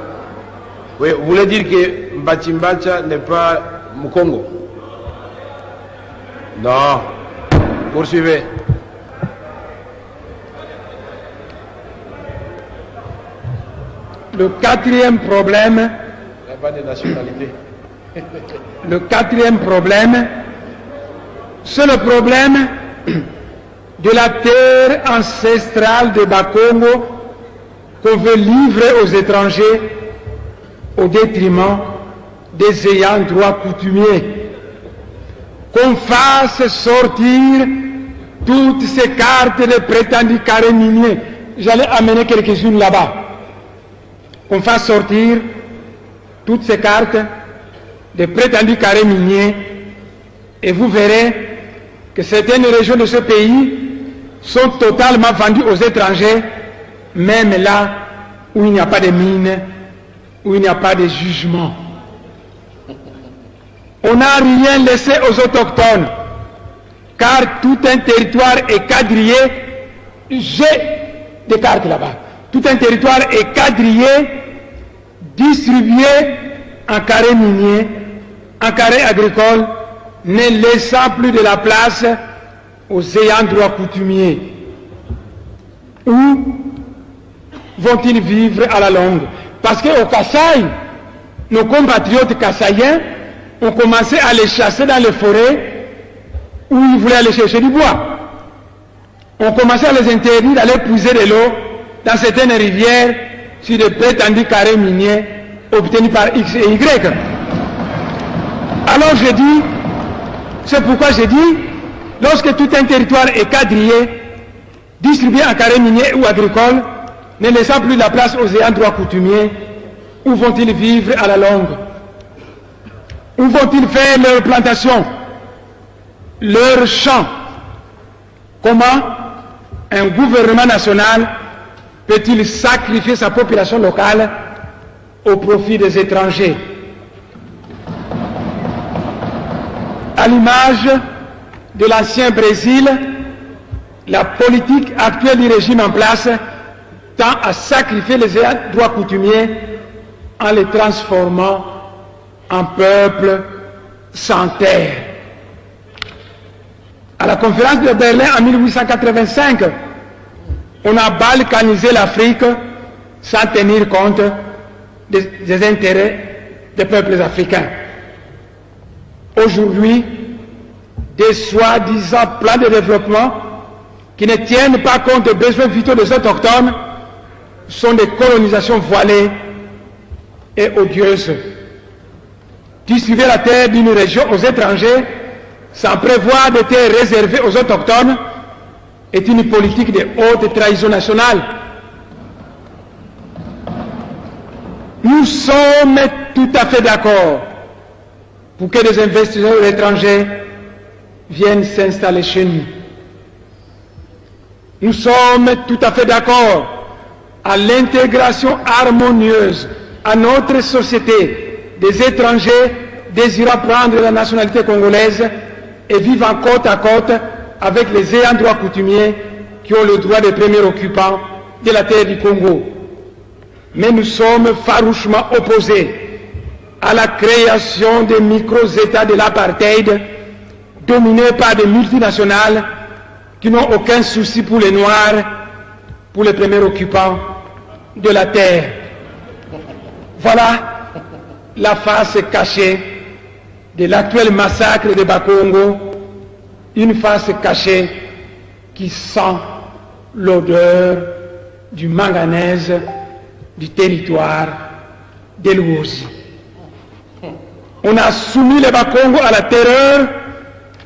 oui, vous voulez dire que Mbachimbacha n'est pas Mukongo? Non. Poursuivez. Le quatrième problème, Il n'y a pas de nationalité. le quatrième problème, c'est le problème de la terre ancestrale de Bakongo qu'on veut livrer aux étrangers au détriment des ayants droit coutumiers. Qu'on fasse sortir toutes ces cartes de prétendus carrés miniers. J'allais amener quelques-unes là-bas. Qu'on fasse sortir toutes ces cartes de prétendus carrés miniers et vous verrez que certaines régions de ce pays sont totalement vendues aux étrangers, même là où il n'y a pas de mines, où il n'y a pas de jugement. On n'a rien laissé aux autochtones, car tout un territoire est quadrillé. J'ai des cartes là-bas. Tout un territoire est quadrillé, distribué en carré minier, en carré agricole, ne laissant plus de la place aux ayants droit coutumiers. Où vont-ils vivre à la longue? Parce qu'au Kasaï, nos compatriotes kassaïens ont commencé à les chasser dans les forêts où ils voulaient aller chercher du bois. On commençait à les interdire d'aller puiser de l'eau dans certaines rivières sur des prétendus carrés miniers obtenus par X et Y. Alors je dis, c'est pourquoi je dis, lorsque tout un territoire est quadrillé, distribué en carré minier ou agricole, ne laissant plus la place aux ayants droit coutumiers, où vont-ils vivre à la longue? Où vont-ils faire leurs plantations, leurs champs? Comment un gouvernement national peut-il sacrifier sa population locale au profit des étrangers? À l'image de l'ancien Brésil, la politique actuelle du régime en place tend à sacrifier les droits coutumiers en les transformant en peuple sans terre. À la conférence de Berlin en 1885, on a balkanisé l'Afrique sans tenir compte des intérêts des peuples africains. Aujourd'hui, des soi-disant plans de développement qui ne tiennent pas compte des besoins vitaux des autochtones sont des colonisations voilées et odieuses. Distribuer la terre d'une région aux étrangers sans prévoir de terres réservées aux autochtones est une politique de haute trahison nationale. Nous sommes tout à fait d'accord pour que des investisseurs étrangers viennent s'installer chez nous. Nous sommes tout à fait d'accord à l'intégration harmonieuse à notre société des étrangers désirant prendre la nationalité congolaise et vivant côte à côte avec les ayants droit coutumiers qui ont le droit de premier occupant de la terre du Congo. Mais nous sommes farouchement opposés à la création des micro-États de l'apartheid dominés par des multinationales qui n'ont aucun souci pour les Noirs, pour les premiers occupants de la terre. Voilà la face cachée de l'actuel massacre de Bakongo, une face cachée qui sent l'odeur du manganèse du territoire de l'Ouosi. On a soumis les Bakongo à la terreur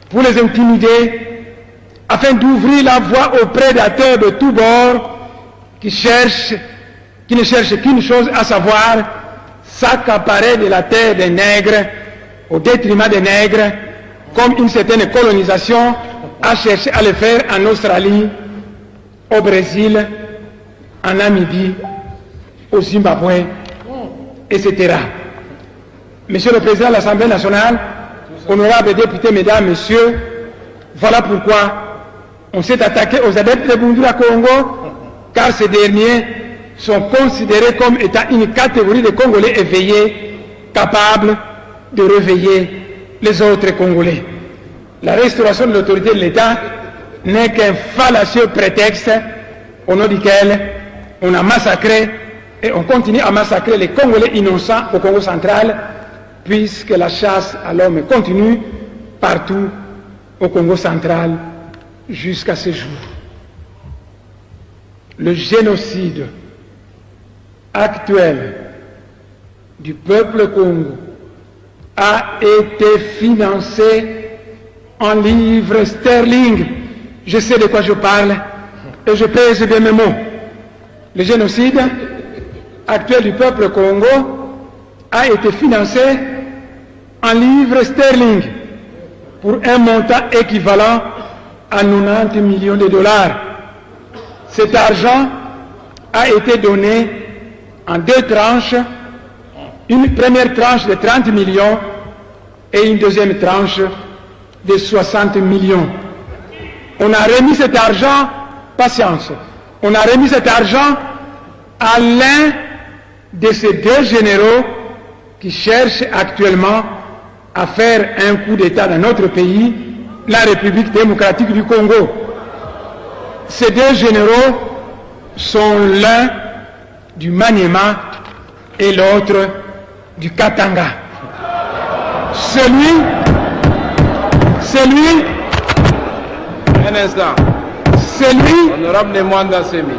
pour les intimider, afin d'ouvrir la voie aux prédateurs de tous bords qui ne cherchent qu'une chose, à savoir s'accaparer de la terre des nègres au détriment des nègres, comme une certaine colonisation a cherché à le faire en Australie, au Brésil, en Namibie, au Zimbabwe, etc. Monsieur le Président de l'Assemblée nationale, honorables députés, mesdames, messieurs, voilà pourquoi on s'est attaqué aux adeptes de Bundura Congo, car ces derniers sont considérés comme étant une catégorie de Congolais éveillés, capables de réveiller les autres Congolais. La restauration de l'autorité de l'État n'est qu'un fallacieux prétexte au nom duquel on a massacré et on continue à massacrer les Congolais innocents au Congo central, puisque la chasse à l'homme continue partout au Congo central jusqu'à ce jour. Le génocide actuel du peuple Congo a été financé en livres sterling. Je sais de quoi je parle et je pèse bien mes mots. Le génocide actuel du peuple Congo a été financé en livres sterling pour un montant équivalent à 90 millions de dollars. Cet argent a été donné en deux tranches, une première tranche de 30 millions et une deuxième tranche de 60 millions. On a remis cet argent, patience, on a remis cet argent à l'un de ces deux généraux qui cherchent actuellement à faire un coup d'État dans notre pays, la République démocratique du Congo. Ces deux généraux sont l'un du Maniema et l'autre du Katanga. Celui un instant. Celui... Honorable Nemwanda Semi.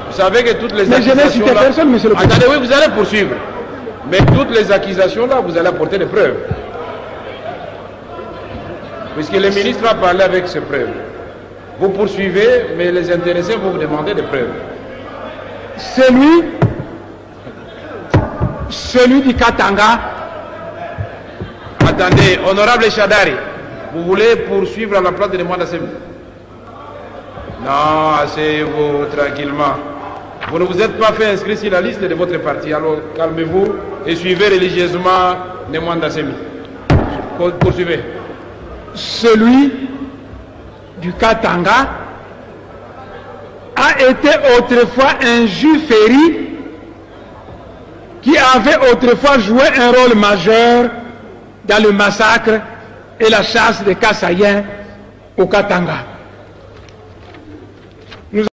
Vous savez que toutes les Mais je n'ai cité personne, monsieur le président. Attendez, oui, vous allez poursuivre. Mais toutes les accusations là, vous allez apporter des preuves. Puisque le ministre a parlé avec ces preuves. Vous poursuivez, mais les intéressés vont vous demander des preuves. Celui du Katanga. Attendez, honorable Chadari, vous voulez poursuivre à la place de Nemwanda Semi? Non, asseyez-vous tranquillement. Vous ne vous êtes pas fait inscrire sur la liste de votre parti, alors calmez-vous et suivez religieusement Nemwanda Semi. Poursuivez. Celui du Katanga a été autrefois un juif féri qui avait autrefois joué un rôle majeur dans le massacre et la chasse des Kassaïens au Katanga.